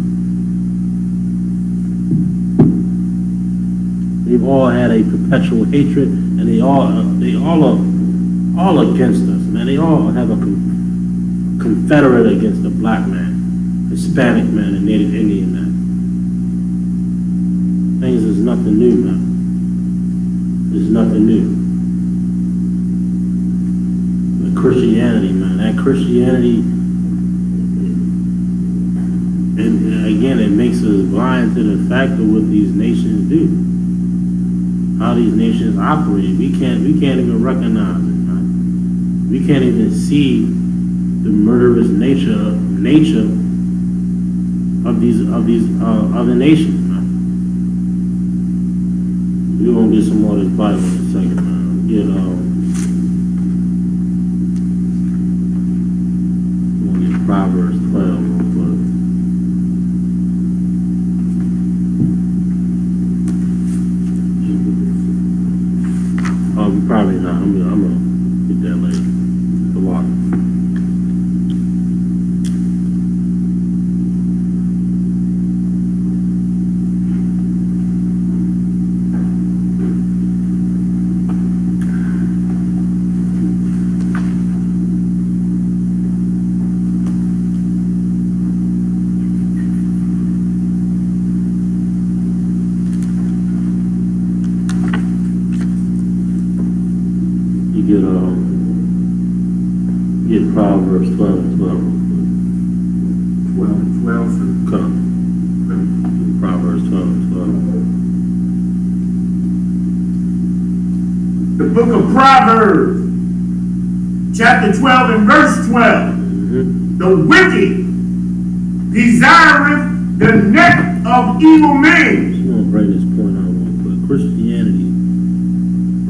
S5: They've all had a perpetual hatred, and they all are against us, man. They all have a confederate against the black man, Hispanic man, and Native Indian man. is nothing new, man. It's nothing new. But Christianity, man, that Christianity, and again, it makes us blind to the fact of what these nations do, how these nations operate. We can't even recognize it, man. We can't even see the murderous nature of these other nations, man. We're gonna get some more of this Bible in a second, man. Get I'm gonna get Proverbs 12 real quick. Probably not. I'm gonna get that later. The water. Get Proverbs 12 and 12.
S6: 12 and 12, sir.
S5: Come. Proverbs 12 and 12.
S6: The book of Proverbs, chapter 12 and verse 12. The wicked desireth the neck of evil men.
S5: I'm going to bring this point out real quick.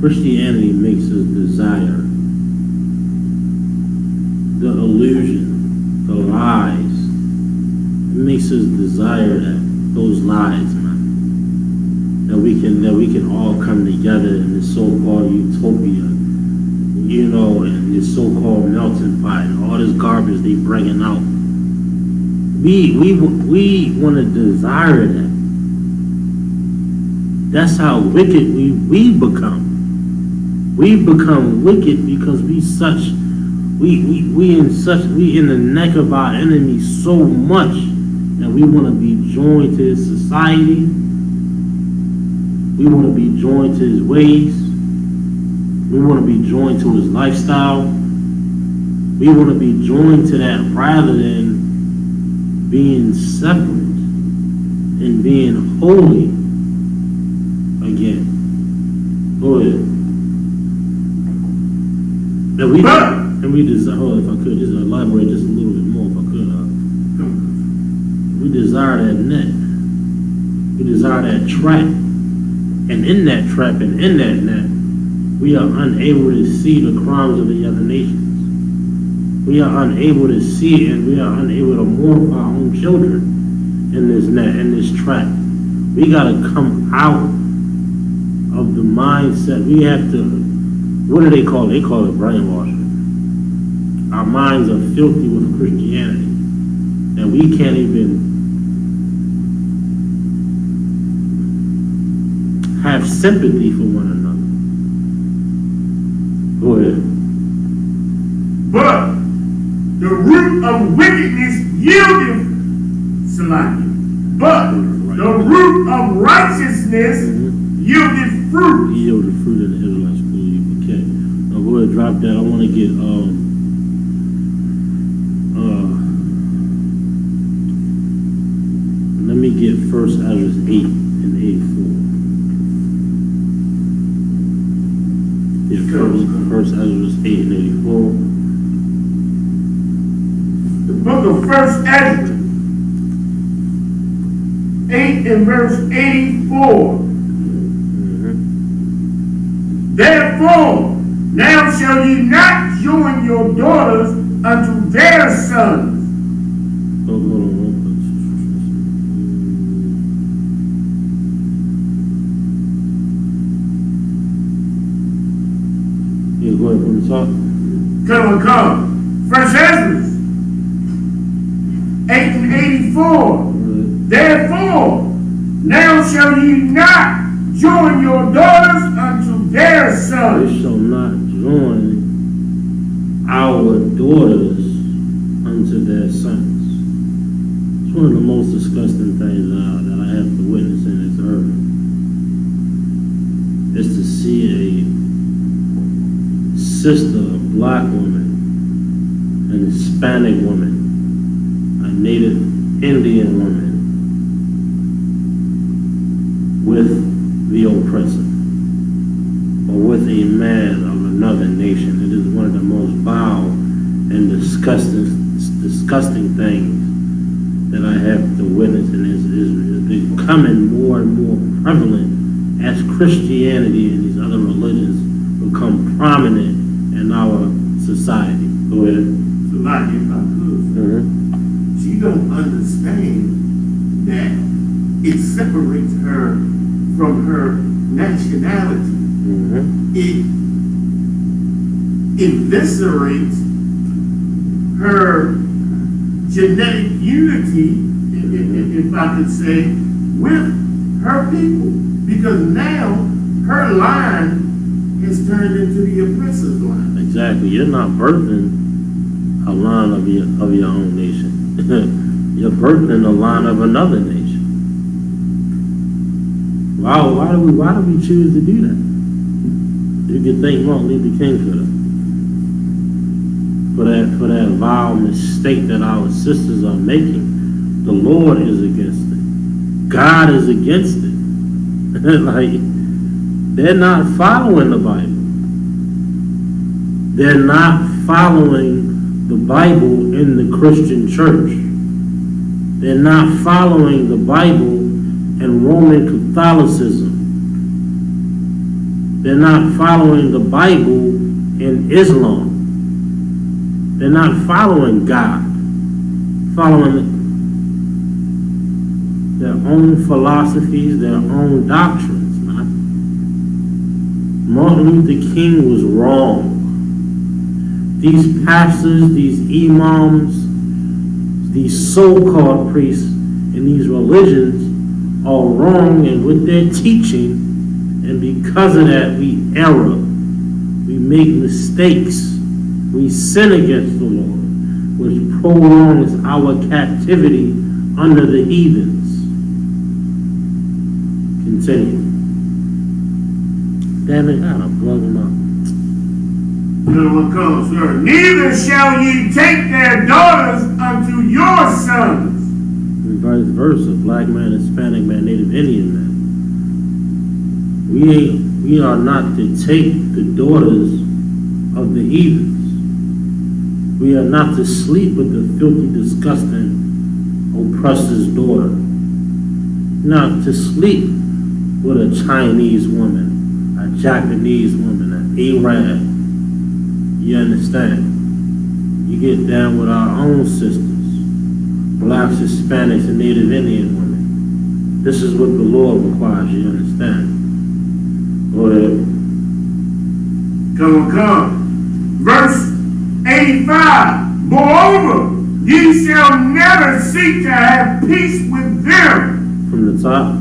S5: Christianity makes us desire the illusion, the lies. It makes us desire those lies, man. That we can all come together in this so-called utopia, and this so-called melting pot and all this garbage they bringing out. We want to desire that. That's how wicked we become. We become wicked because we in the neck of our enemy so much that we want to be joined to his society. We want to be joined to his ways. We want to be joined to his lifestyle. We want to be joined to that rather than being separate and being holy again. Go ahead. And we desire, if I could just elaborate just a little bit more, if I could. We desire that net. We desire that trap. And in that trap and in that net, we are unable to see the crimes of the other nations. We are unable to see and we are unable to morph our own children in this net, in this trap. We got to come out of the mindset. We have to, what do they call it? They call it brainwashing. Our minds are filthy with Christianity. And we can't even have sympathy for one another. Go ahead.
S6: But the root of wickedness yieldeth salami. But the root of righteousness yieldeth fruit.
S5: Yielded fruit in the Israelite school. Okay. Now go ahead, drop that. I want to get let me get 1 Ezra 8 and 84. Yeah, first Ezra 8 and 84.
S6: The book of 1 Ezra 8 and verse 84. Therefore, now shall ye not join your daughters unto their sons.
S5: Hold on, yeah, go ahead from the top.
S6: Come. 1 Ezra 8 and 84. Therefore, now shall ye not join your daughters unto their sons.
S5: We shall not join our daughters unto their sons. It's one of the most disgusting things that I have to witness in this earth. see a sister, a black woman, an Hispanic woman, a Native Indian woman with the oppressor, or with a man of another nation. It is one of the most vile and disgusting things that I have to witness, and is becoming more and more prevalent as Christianity and these other religions become prominent in our society. Go ahead.
S6: So like, if I could, she don't understand that it separates her from her nationality. It eviscerates her genetic unity, if I could say, with her people. Because now her line has turned into the oppressor's line.
S5: Exactly. You're not birthing a line of your own nation. You're birthing a line of another nation. Why do we choose to do that? You can thank Martin Luther King for that vile mistake that our sisters are making. The Lord is against it. God is against it. Like, they're not following the Bible. They're not following the Bible in the Christian church. They're not following the Bible in Roman Catholicism. They're not following the Bible in Islam. They're not following God. Following their own philosophies, their own doctrines. Martin Luther King was wrong. These pastors, these imams, these so-called priests, and these religions are wrong in what they're teaching, and because of that, we err. We make mistakes. We sin against the Lord, which prolongs our captivity under the heathens. Continue. Damn it, I gotta plug them up.
S6: Another one comes, sir. Neither shall ye take their daughters unto your sons.
S5: And vice versa, black man, Hispanic man, Native Indian man. We are not to take the daughters of the heathens. We are not to sleep with the filthy, disgusting oppressor's daughter. Not to sleep with a Chinese woman, a Japanese woman, an Arab. You understand? You get down with our own sisters, blacks, Hispanics, and Native Indian women. This is what the Lord requires, you understand? Go ahead.
S6: Come. Verse 85. Moreover, ye shall never seek to have peace with them.
S5: From the top.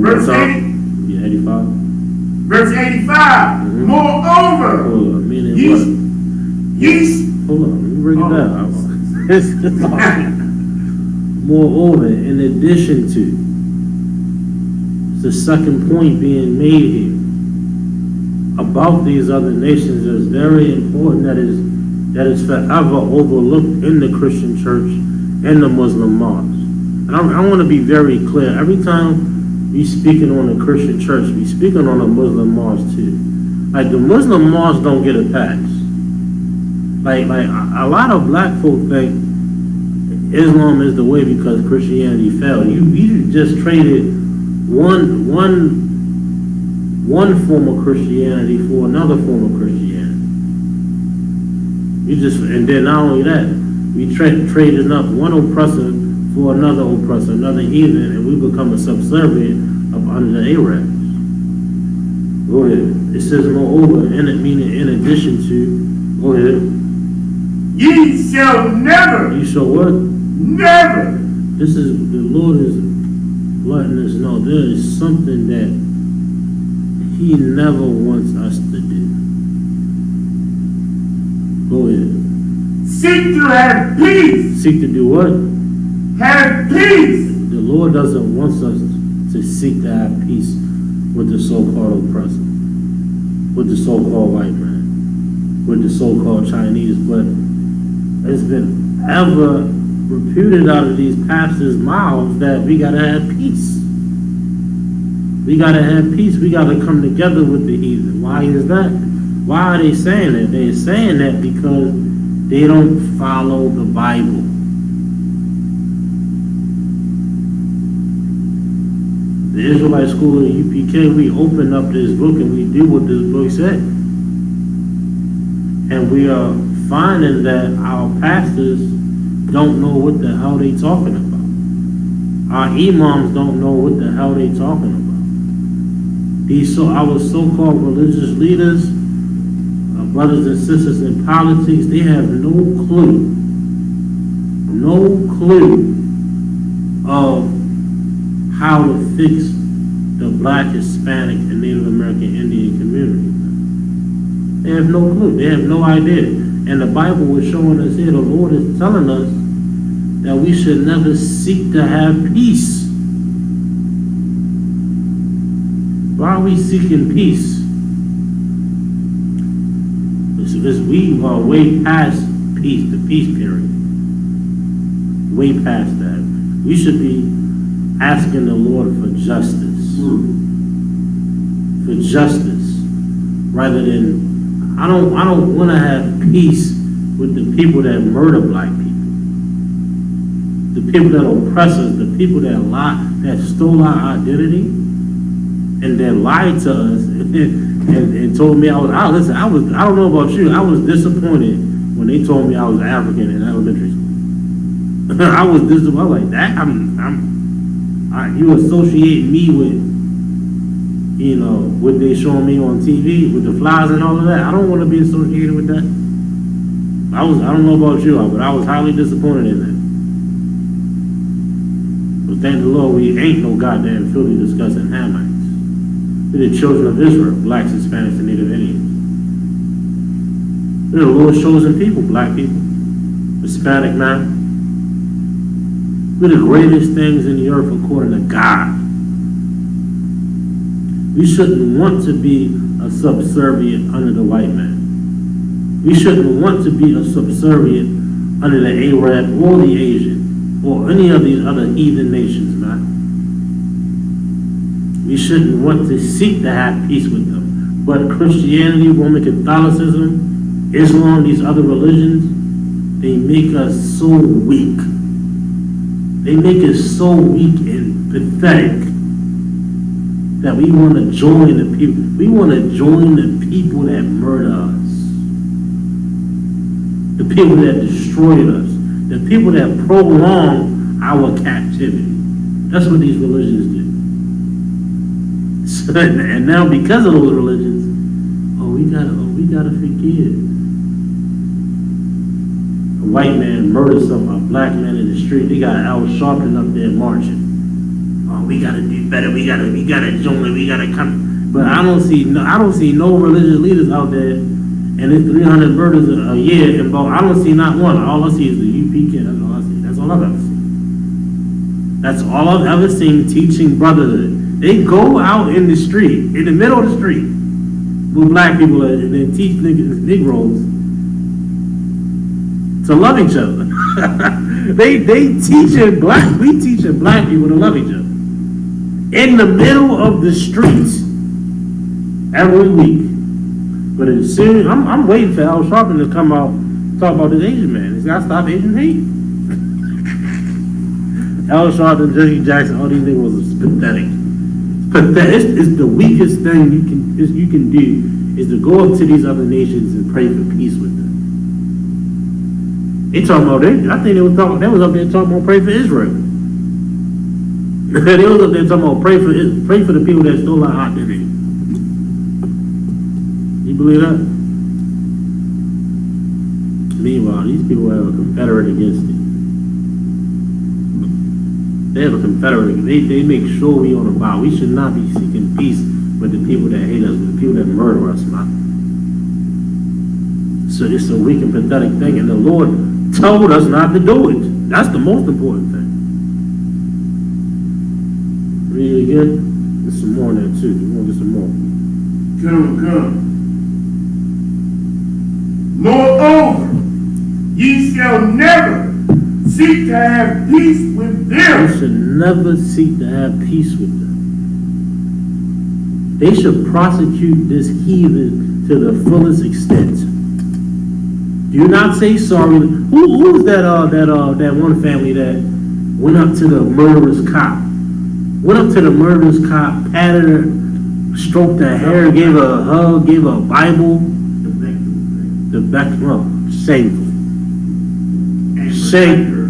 S6: Verse 80.
S5: Yeah, 85.
S6: Verse 85. Moreover,
S5: Hold on, meaning
S6: ye,
S5: what? Hold on, let me bring it down. Moreover, in addition to, the second point being made here about these other nations is very important, that is forever overlooked in the Christian church and the Muslim mosques. And I want to be very clear. Every time we speaking on the Christian church, we speaking on the Muslim mosque too. Like, the Muslim mosques don't get a pass. Like a lot of black folk think Islam is the way because Christianity fell. You just traded one form of Christianity for another form of Christianity. And then not only that, we traded up one oppressor for another oppressor, another heathen, and we become a subservient of under the Arabs. Go ahead. It says moreover, meaning in addition to. Go ahead.
S6: Ye shall never.
S5: You shall what?
S6: Never.
S5: This is, the Lord is letting us know there is something that He never wants us to do. Go ahead.
S6: Seek to have peace.
S5: Seek to do what?
S6: Have peace.
S5: The Lord doesn't want us to seek to have peace with the so-called oppressor, with the so-called white man, with the so-called Chinese, but it's been ever reputed out of these pastors' mouths that we gotta have peace. We gotta have peace. We gotta come together with the heathen. Why is that? Why are they saying that? They're saying that because they don't follow the Bible. The Israelite School of UPK, we open up this book and we do what this book said. And we are finding that our pastors don't know what the hell they talking about. Our imams don't know what the hell they talking about. Our so-called religious leaders, our brothers and sisters in politics, they have no clue of how to fix the Black, Hispanic, and Native American Indian community. They have no clue. They have no idea. And the Bible was showing us here, the Lord is telling us that we should never seek to have peace. Why are we seeking peace? It's because we are way past peace, the peace period. Way past that. We should be asking the Lord for justice. For justice. Rather than, I don't want to have peace with the people that murder black people. The people that oppress us, the people that lie, that stole our identity, and that lied to us and told me I don't know about you, I was disappointed when they told me I was African in elementary school. I was disappointed. I was like, that you associate me with, what they showing me on TV with the flies and all of that. I don't want to be associated with that. I don't know about you, but I was highly disappointed in that. But thank the Lord, we ain't no goddamn filthy, disgusting Hamites. We're the children of Israel, blacks, Hispanics, and Native Indians. We're the Lord's chosen people, black people, Hispanic man. We're the greatest things in the earth according to God. We shouldn't want to be a subservient under the white man. We shouldn't want to be a subservient under the Arab or the Asian or any of these other heathen nations, man. We shouldn't want to seek to have peace with them. But Christianity, Roman Catholicism, Islam, these other religions, they make us so weak. They make us so weak and pathetic that we want to join the people. We want to join the people that murder us. The people that destroyed us. The people that prolong our captivity. That's what these religions do. And now because of those religions, we gotta forgive. A white man murders a black man in the street. They got Al Sharpton up there marching. We gotta do better. We gotta join. We gotta come. But I don't see no religious leaders out there, and it's 300 murders a year involved. I don't see not one. All I see is the UPK. That's all I see. That's all I've ever seen. That's all I've ever seen teaching brotherhood. They go out in the street, in the middle of the street, with black people, and they teach Negroes to love each other. we teaching black people to love each other. In the middle of the streets every week. But as soon, I'm waiting for Al Sharpton to come out talk about this Asian man. He's got to stop Asian hate. Al Sharpton, Jesse Jackson, all these niggas is pathetic. It's the weakest thing you can do is to go up to these other nations and pray for peace with them. They talking about I think they was up there talking about pray for Israel. They was up there talking about pray for the people that stole our identity. You believe that? Meanwhile, these people have a Confederate against it. They have a Confederate. They make sure we on a bow. We should not be seeking peace with the people that hate us, with the people that murder us, man. So it's a weak and pathetic thing, and the Lord told us not to do it. That's the most important thing. Read it again. There's some more in there too. We want to get some more.
S6: Come. Moreover, ye shall never seek to have peace with them.
S5: You should never seek to have peace with them. They should prosecute this heathen to the fullest extent. Do not say sorry. Who was that one family that went up to the murderous cop? Went up to the murderous cop, patted her, stroked her hair, gave her a hug, gave her a Bible. Shameful.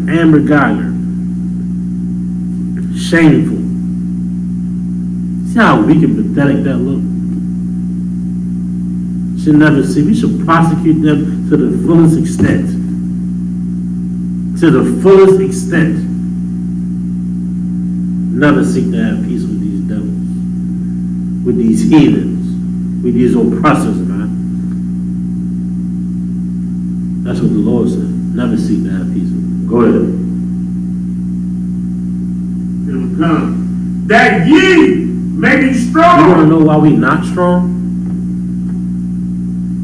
S5: Amber Geiger. Shameful. See how weak and pathetic that look? Should never see. We should prosecute them to the fullest extent. To the fullest extent. Never seek to have peace with these devils, with these heathens, with these oppressors, man. That's what the Lord said. Never seek to have peace with them. Go ahead.
S6: That ye may be strong.
S5: You want to know why we not strong?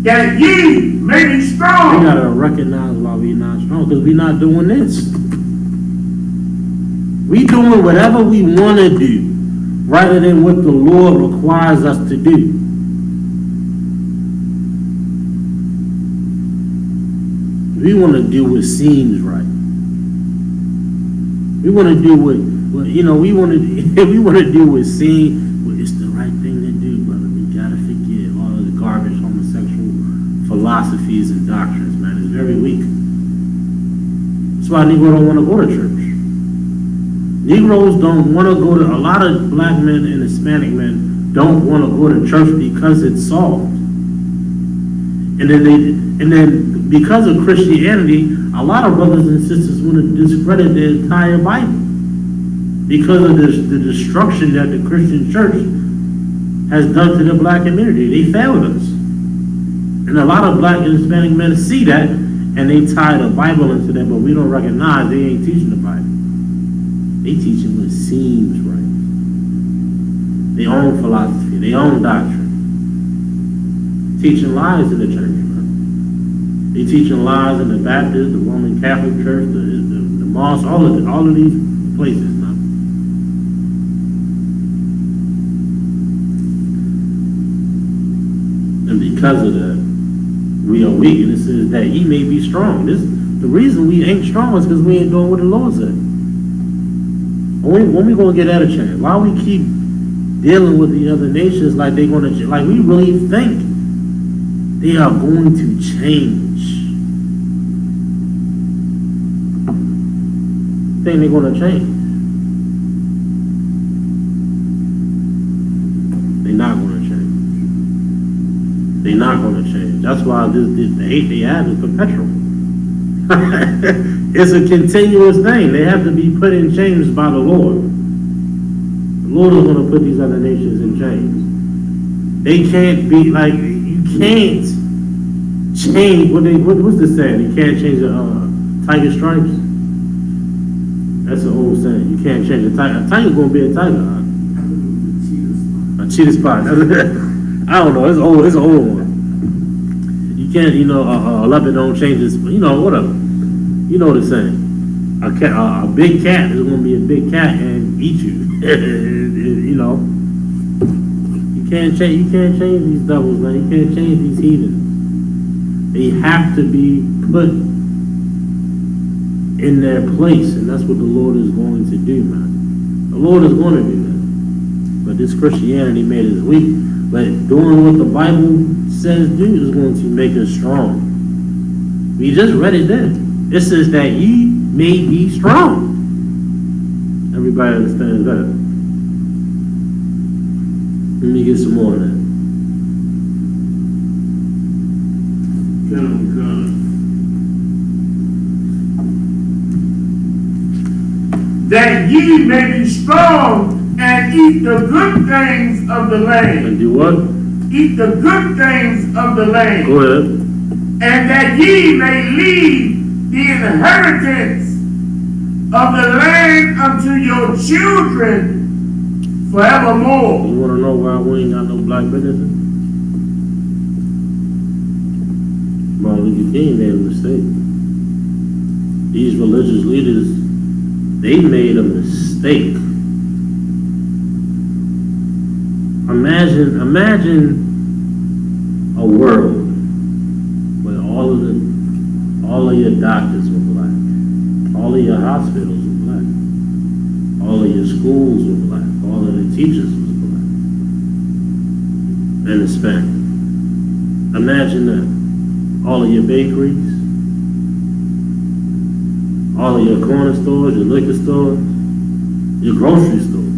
S6: That ye may be strong.
S5: We gotta recognize why we not strong, because we not doing this. We doing whatever we want to do, rather than what the Lord requires us to do. We want to do what seems right. We want to do what we want to do what seems. It's the right thing to do, brother. We gotta forget all of the garbage, homosexual philosophies and doctrines, man. It's very weak. That's why Negroes don't want to go to church. Negroes don't want to go to. A lot of black men and Hispanic men don't want to go to church because it's soft. And then because of Christianity, a lot of brothers and sisters want to discredit the entire Bible because of the destruction that the Christian church has done to the black community. They failed us. And a lot of black and Hispanic men see that, and they tie the Bible into that, but we don't recognize they ain't teaching the Bible. They teaching what seems right. Their own philosophy, their own doctrine. Teaching lies in the church. They teaching lies in the Baptist, the Roman Catholic Church, the mosque, all of these places now. And because of that, we are weak. And it says that ye may be strong. The reason we ain't strong is because we ain't doing what the Lord said. When we gonna get that a chance? Why we keep dealing with the other nations like they gonna, like we really think they are going to change? Think they're going to change? They're not going to change. They're not going to change. That's why the hate they have is perpetual. It's a continuous thing. They have to be put in chains by the Lord. The Lord is going to put these other nations in chains. They can't be like, you can't change what's the saying? You can't change the tiger stripes. That's an old saying. You can't change a tiger. A tiger's gonna be a tiger. Huh? A cheetah spot. I don't know. It's old. It's an old one. You can't. A leopard don't change this. Whatever. You know the saying. A big cat is gonna be a big cat and eat you. You can't change. You can't change these devils, man. You can't change these heathens. They have to be put in their place, and that's what the Lord is going to do, man. The Lord is going to do that. But this Christianity made us weak. But doing what the Bible says do is going to make us strong. We just read it there. It says that ye may be strong. Everybody understands that. Let me get some more of that.
S6: That ye may be strong and eat the good things of the land.
S5: And do what?
S6: Eat the good things of the land.
S5: Go ahead.
S6: And that ye may leave the inheritance of the land unto your children forevermore.
S5: You wanna know why we ain't got no black businesses? Martin Luther King made a mistake. These religious leaders, they made a mistake. Imagine a world where all of your doctors were black, all of your hospitals were black, all of your schools were black, all of the teachers was black and Hispanic. Imagine that. All of your bakeries, all of your corner stores, your liquor stores, your grocery stores,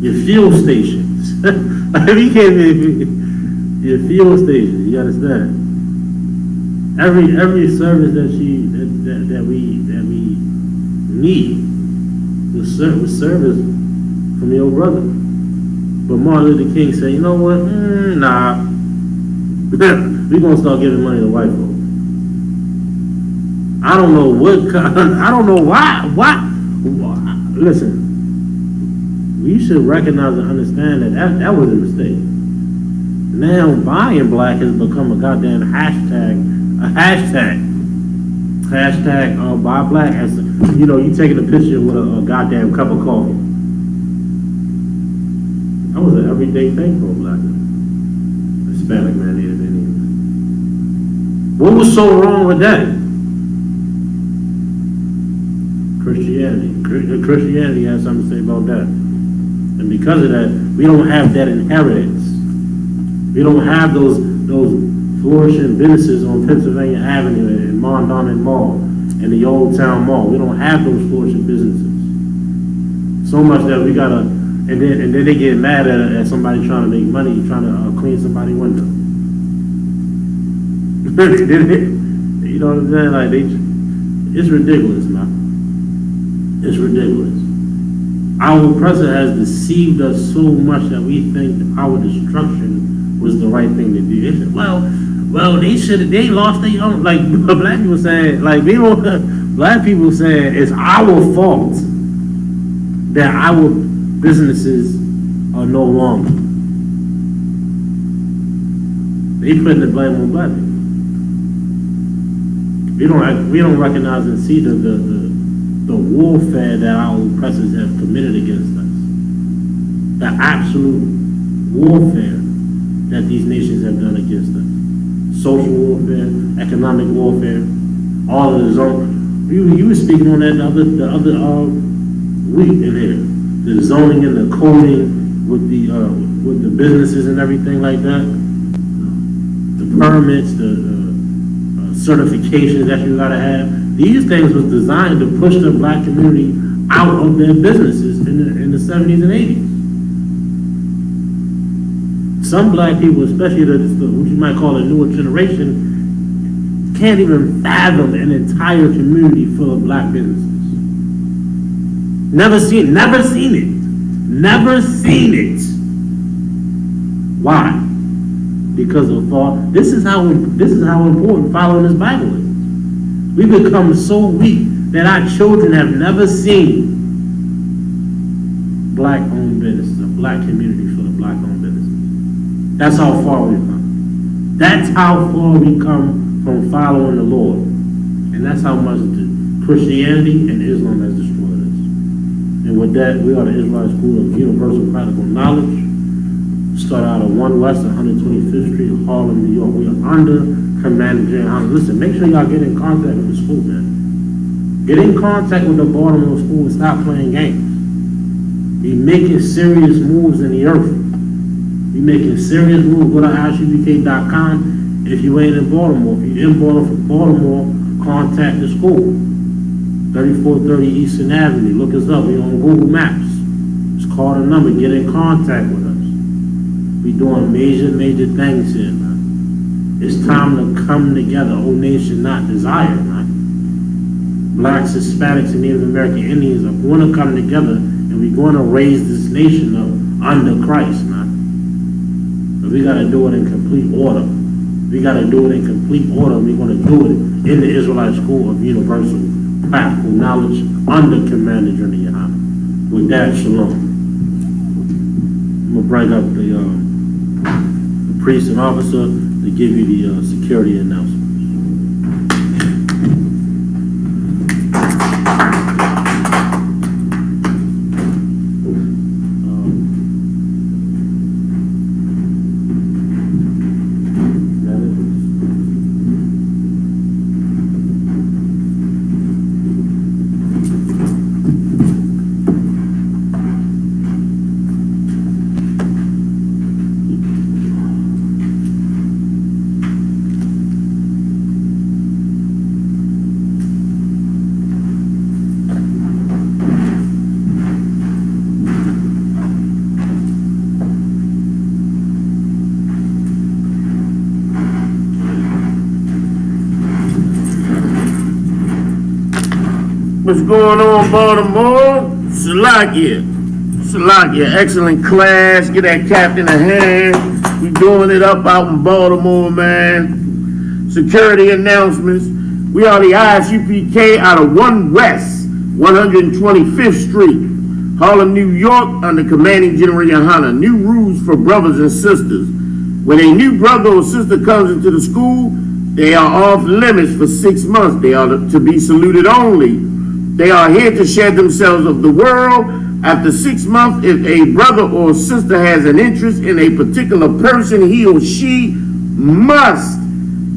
S5: your fuel stations. Your fuel stations, you understand? Every service that we need was service from your brother. But Martin Luther King said, you know what? Nah. We're gonna start giving money to white folks. I don't know why. Listen, we should recognize and understand that was a mistake. Now buying black has become a goddamn hashtag. Hashtag buy black. As you know, you taking a picture with a goddamn cup of coffee. That was an everyday thing for a black man. Hispanic man, Native Indian. What was so wrong with that? Christianity. Christianity has something to say about that. And because of that, we don't have that inheritance. We don't have those flourishing businesses on Pennsylvania Avenue and Mondawmin Mall and the Old Town Mall. We don't have those flourishing businesses. So much that we gotta, and then they get mad at somebody trying to make money, trying to clean somebody's window. You know what I'm saying? Like it's ridiculous, man. It's ridiculous. Our oppressor has deceived us so much that we think our destruction was the right thing to do. They said, well, they lost their own. Like black people saying, black people saying it's our fault that our businesses are no longer. They put the blame on black people. We don't recognize and see the warfare that our oppressors have committed against us. The absolute warfare that these nations have done against us. Social warfare, economic warfare, all of the zone. You were speaking on that the other week in here. The zoning and the coding with the businesses and everything like that. The permits, the certifications that you gotta have. These things was designed to push the black community out of their businesses in the 70s and 80s. Some black people, especially what you might call a newer generation, can't even fathom an entire community full of black businesses. Never seen it. Why? Because of thought. This is how important following this Bible is. We become so weak that our children have never seen black-owned businesses, a black community full of black-owned businesses. That's how far we've come. That's how far we come from following the Lord. And that's how much Christianity and Islam has destroyed us. And with that, we are the Israelite School of Universal Practical Knowledge. Start out at 1 West, 125th Street, Harlem, New York. We are under Commander General. Listen, make sure y'all get in contact with the school, man. Get in contact with the Baltimore school and stop playing games. Be making serious moves in the earth. Be making serious moves. Go to isupkbmore.com if you ain't in Baltimore. If you're in Baltimore, contact the school. 3430 Eastern Avenue. Look us up. We're on Google Maps. Just call the number. Get in contact with us. We doing major things here, man. It's time to come together. O nation not desire, man. Blacks, Hispanics, and Native American Indians are going to come together, and we're going to raise this nation up under Christ, man. But we got to do it in complete order. We're going to do it in complete order. We're going to do it in the Israelite School of Universal Practical Knowledge under Commander General. With that, shalom. I'm gonna bring up the priest and officer to give you the security announcement. What's going on, Baltimore? Salakia, excellent class. Get that captain a hand. We doing it up out in Baltimore, man. Security announcements. We are the ISUPK out of 1 West, 125th Street, Harlem, New York, under Commanding General Yohana. New rules for brothers and sisters. When a new brother or sister comes into the school, they are off limits for 6 months. They are to be saluted only. They are here to shed themselves of the world. After 6 months, if a brother or sister has an interest in a particular person, he or she must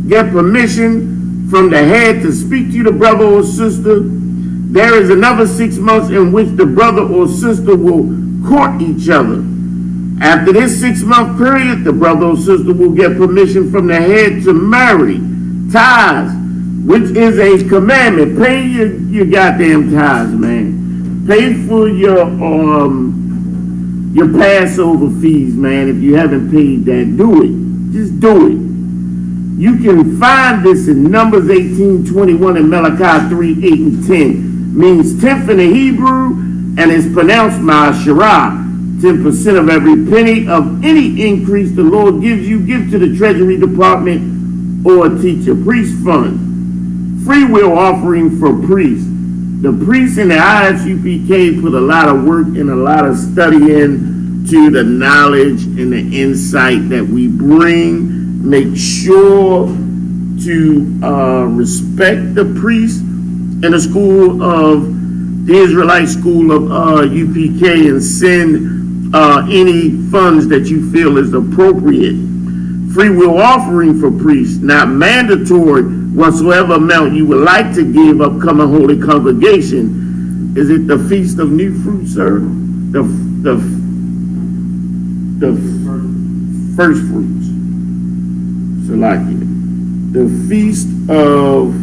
S5: get permission from the head to speak to the brother or sister. There is another 6 months in which the brother or sister will court each other. After this 6-month period, the brother or sister will get permission from the head to marry. Tithes, which is a commandment. Pay your goddamn tithes, man. Pay for your Passover fees, man. If you haven't paid that, do it. Just do it. You can find this in Numbers 18:21 and Malachi 3:8 and 10. Means 10th in the Hebrew and is pronounced Ma'asherah. 10% of every penny of any increase the Lord gives you, give to the Treasury Department or a teacher. Priest fund. Free will offering for priests. The priests in the ISUPK put a lot of work and a lot of study into the knowledge and the insight that we bring. Make sure to respect the priests in the school of the Israelite school of UPK and send any funds that you feel is appropriate. Free will offering for priests, not mandatory. Whatsoever amount you would like to give upcoming holy congregation. Is it the Feast of New Fruit, sir? The first fruits. Salakia. The Feast of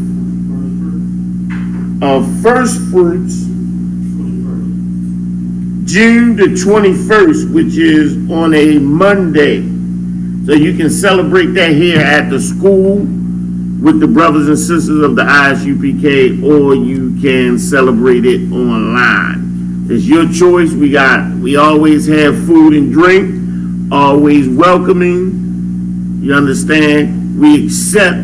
S5: First Fruits, June the 21st, which is on a Monday. So you can celebrate that here at the school with the brothers and sisters of the ISUPK, or you can celebrate it online. It's your choice. We always have food and drink, always welcoming. You understand? We accept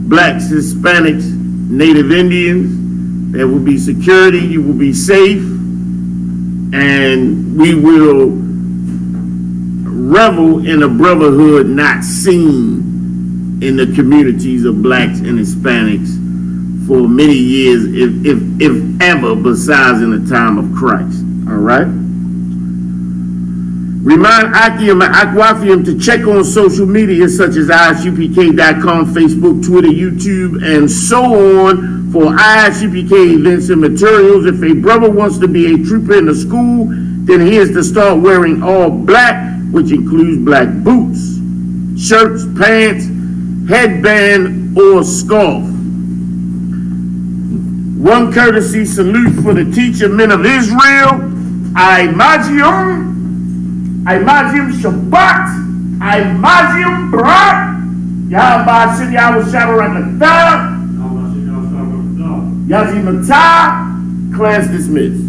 S5: blacks, Hispanics, Native Indians. There will be security. You will be safe. And we will revel in a brotherhood not seen in the communities of blacks and Hispanics for many years, if ever, besides in the time of Christ. All right? Remind Akim and Akwafium to check on social media such as ISUPK.com, Facebook, Twitter, YouTube, and so on for ISUPK events and materials. If a brother wants to be a trooper in the school, then he is to start wearing all black, which includes black boots, shirts, pants, headband, or scarf. One courtesy salute for the teacher men of Israel. Imagim Shabbat, Imagim Barak, Yahweh Shin Yahweh Shabbat, Yazim Atah. Class dismissed.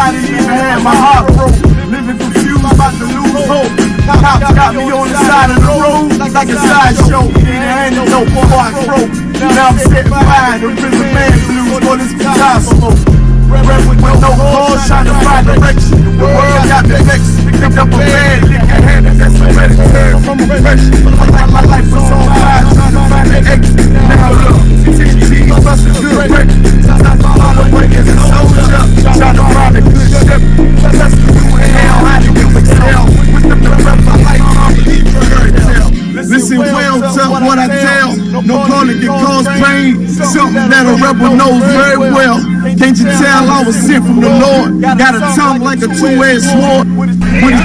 S2: I didn't even have my heart broke. Living confused, about to lose hope. Cops got me on the side of the road like a sideshow. Need an antidote before I croak. Now I'm setting fire to prison man blues for this guitar smoke. Rap with no cause, trying to find direction. The world got me vexed. Picked up a bad nigga hand, and that's my medicine from oppression. My life was on fire, trying to find the exit. Now look, TTG bust a good record. All the way as a soldier, trying to find a good ship. Let's do hell, how do you excel? With the rest of life, I'm tell. Listen well to what I tell. No calling can cause pain. Something that a rebel knows very well. Can't you tell I was sent from the Lord? Got a tongue like a two-edged sword. When